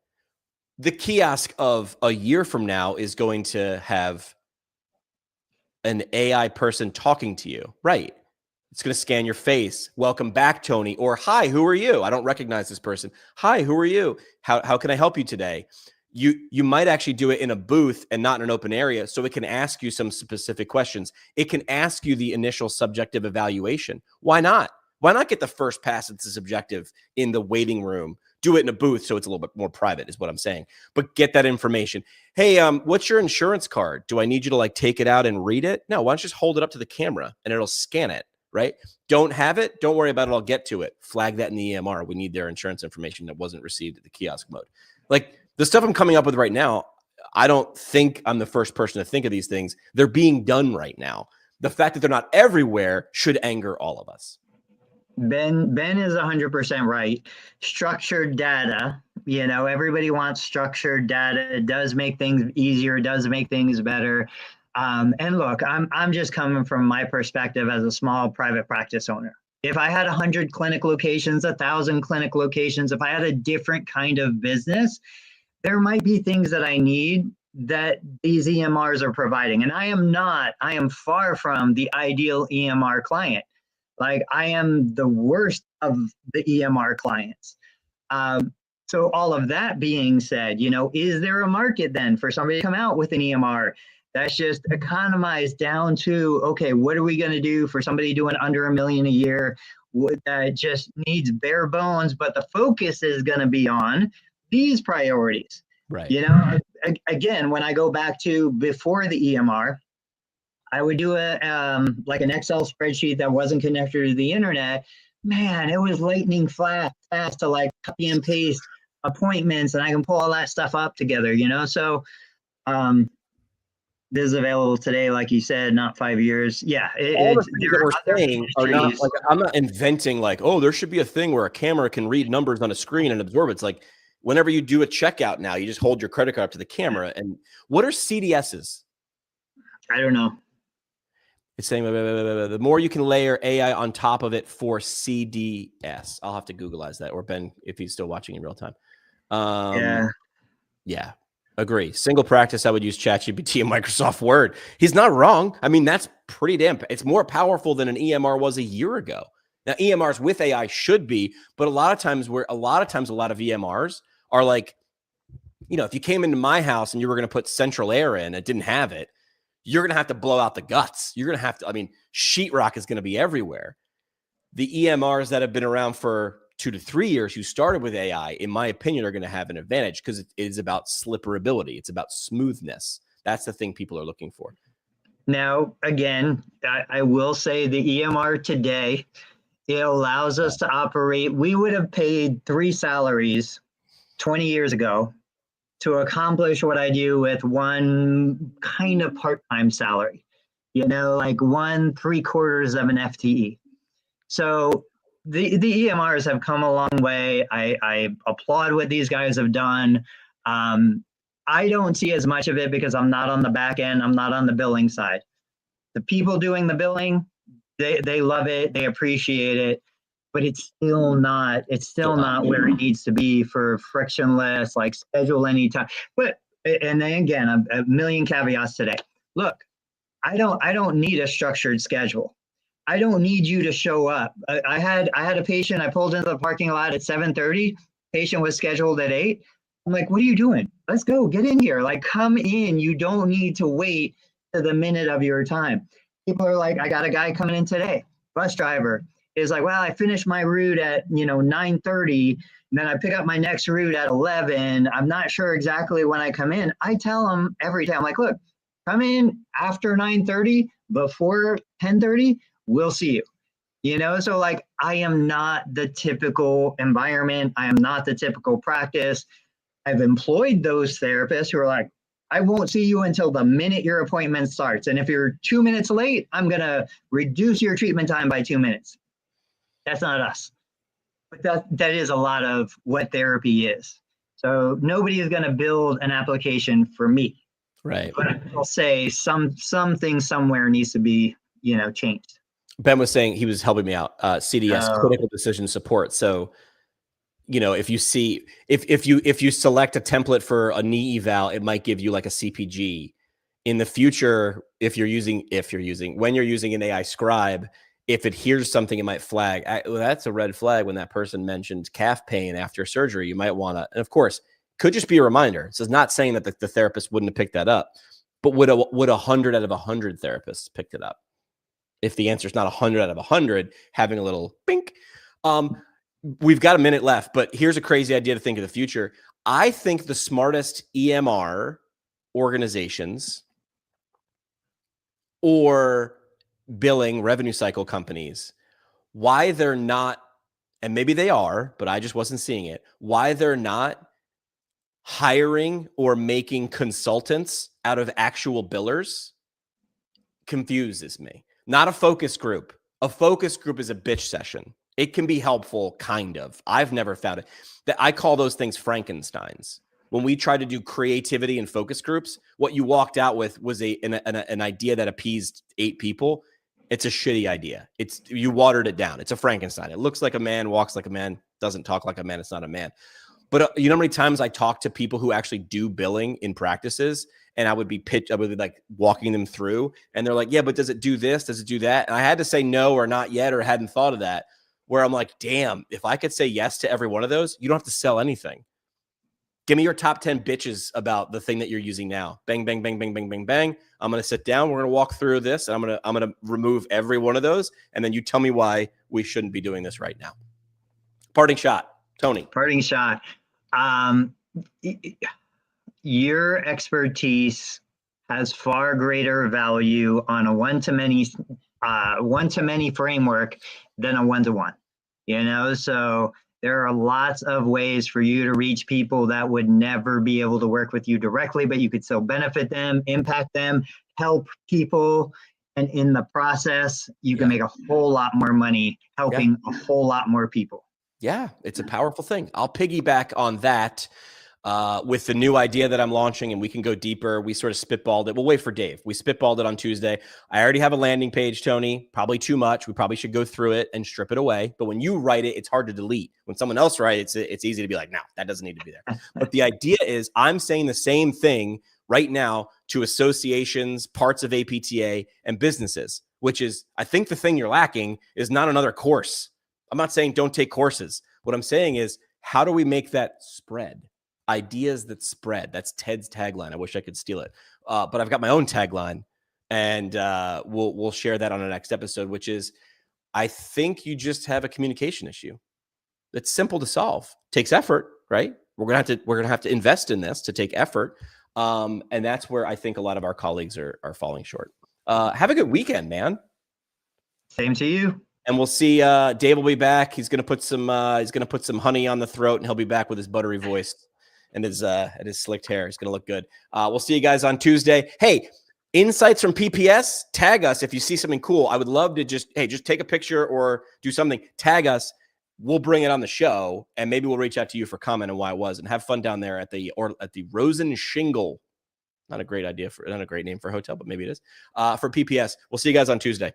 The kiosk of a year from now is going to have an AI person talking to you, right? It's going to scan your face. Welcome back, Tony. Or, hi, who are you? I don't recognize this person. Hi, who are you? How can I help you today? You might actually do it in a booth and not in an open area, so it can ask you some specific questions. It can ask you the initial subjective evaluation. Why not? Why not get the first pass at the subjective in the waiting room? Do it in a booth so it's a little bit more private is what I'm saying. But get that information. Hey, what's your insurance card? Do I need you to like take it out and read it? No, why don't you just hold it up to the camera and it'll scan it, right? Don't have it? Don't worry about it. I'll get to it. Flag that in the EMR. We need their insurance information that wasn't received at the kiosk mode. Like the stuff I'm coming up with right now, I don't think I'm the first person to think of these things. They're being done right now. The fact that they're not everywhere should anger all of us. Ben is 100% right. Structured data, you know, everybody wants structured data. It does make things easier, does make things better. And look, I'm just coming from my perspective as a small private practice owner. If I had 100 clinic locations, 1,000 clinic locations, if I had a different kind of business, there might be things that I need that these EMRs are providing. And I am far from the ideal EMR client. Like I am the worst of the EMR clients. So all of that being said, is there a market then for somebody to come out with an EMR that's just economized down to, okay, what are we going to do for somebody doing under $1 million a year that just needs bare bones, but the focus is going to be on these priorities. Right. Again, when I go back to before the EMR, I would do like an Excel spreadsheet that wasn't connected to the internet. Man, it was lightning fast to like copy and paste appointments, and I can pull all that stuff up together, So this is available today, like you said, not 5 years. Yeah, all the things that we're saying are not like, I'm not inventing like, oh, there should be a thing where a camera can read numbers on a screen and absorb it. It's like whenever you do a checkout now, you just hold your credit card up to the camera. And what are CDSs? I don't know. It's saying the more you can layer AI on top of it for CDS. I'll have to Googleize that, or Ben, if he's still watching in real time. Yeah. Agree. Single practice, I would use ChatGPT and Microsoft Word. He's not wrong. I mean, that's pretty damn. It's more powerful than an EMR was a year ago. Now, EMRs with AI should be, but a lot of times a lot of EMRs are like, if you came into my house and you were going to put central air in, it didn't have it, you're going to have to blow out the guts. You're going to have to, sheetrock is going to be everywhere. The EMRs that have been around for 2 to 3 years who started with AI, in my opinion, are going to have an advantage because it is about slipperability. It's about smoothness. That's the thing people are looking for. Now, again, I will say the EMR today, it allows us to operate. We would have paid 3 salaries 20 years ago to accomplish what I do with one kind of part-time salary, like 1/3 of an FTE. So the EMRs have come a long way. I applaud what these guys have done. I don't see as much of it because I'm not on the back end. I'm not on the billing side. The people doing the billing, they love it. They appreciate it. But it's still not where it needs to be for frictionless, like schedule anytime. But, and then again, a million caveats today. Look, I don't need a structured schedule. I don't need you to show up. I had a patient, I pulled into the parking lot at 7:30. Patient was scheduled at 8. I'm like, what are you doing? Let's go, get in here. Like, come in. You don't need to wait to the minute of your time. People are like, I got a guy coming in today, bus driver. Is like, well, I finished my route at 9:30, and then I pick up my next route at 11. I'm not sure exactly when I come in. I tell them every time, like, look, come in after 9:30, before 10:30, we'll see you. So like, I am not the typical environment. I am not the typical practice. I've employed those therapists who are like, I won't see you until the minute your appointment starts. And if you're 2 minutes late, I'm going to reduce your treatment time by 2 minutes. That's not us, but that is a lot of what therapy is. So nobody is going to build an application for me. Right. But I'll say something somewhere needs to be, changed. Ben was saying, he was helping me out. CDS, critical decision support. So, if you see, if you select a template for a knee eval, it might give you like a CPG. In the future, when you're using an AI scribe, if it hears something, it might flag. That's a red flag when that person mentioned calf pain after surgery. You might want to, and of course, could just be a reminder. So it's not saying that the therapist wouldn't have picked that up, but would 100 out of 100 therapists picked it up? If the answer is not 100 out of 100, having a little bink. We've got a minute left, but here's a crazy idea to think of the future. I think the smartest EMR organizations or billing revenue cycle companies, why they're not, and maybe they are, but I just wasn't seeing it, why they're not hiring or making consultants out of actual billers confuses me. Not a focus group. A focus group is a bitch session. It can be helpful, kind of. I've never found it. That I call those things Frankensteins. When we try to do creativity and focus groups, what you walked out with was an idea that appeased 8 people. It's a shitty idea. You watered it down. It's a Frankenstein. It looks like a man, walks like a man, doesn't talk like a man. It's not a man. But you know how many times I talk to people who actually do billing in practices, and I would be like walking them through, and they're like, yeah, but does it do this? Does it do that? And I had to say no or not yet, or hadn't thought of that, where I'm like, damn, if I could say yes to every one of those, you don't have to sell anything. Give me your top 10 bitches about the thing that you're using now. Bang, bang, bang, bang, bang, bang, bang. I'm going to sit down. We're going to walk through this. And I'm going to remove every one of those. And then you tell me why we shouldn't be doing this right now. Parting shot, Tony. Parting shot. Your expertise has far greater value on a one-to-many framework than a one-to-one. So there are lots of ways for you to reach people that would never be able to work with you directly, but you could still benefit them, impact them, help people. And in the process, you can make a whole lot more money helping a whole lot more people. Yeah, it's a powerful thing. I'll piggyback on that with the new idea that I'm launching, and we can go deeper. We sort of spitballed it. We'll wait for Dave. We spitballed it on Tuesday. I already have a landing page, Tony. Probably too much. We probably should go through it and strip it away. But when you write it, it's hard to delete. When someone else writes it, it's easy to be like, no, that doesn't need to be there. But the idea is I'm saying the same thing right now to associations, parts of APTA, and businesses, which is, I think the thing you're lacking is not another course. I'm not saying don't take courses. What I'm saying is, how do we make that spread? Ideas that spread. That's Ted's tagline. I wish I could steal it. But I've got my own tagline, and we'll share that on the next episode, which is, I think you just have a communication issue. It's simple to solve. Takes effort, right? We're gonna have to invest in this to take effort. And that's where I think a lot of our colleagues are falling short. Have a good weekend, man. Same to you. And we'll see. Dave will be back. He's gonna put some honey on the throat, and he'll be back with his buttery voice and his slicked hair. It's gonna look good. We'll see you guys on Tuesday. Hey, insights from PPS. Tag us if you see something cool. I would love to just take a picture or do something. Tag us. We'll bring it on the show, and maybe we'll reach out to you for comment on why it was, and have fun down there at the Rosen Shingle. Not a great name for a hotel, but maybe it is. For PPS. We'll see you guys on Tuesday.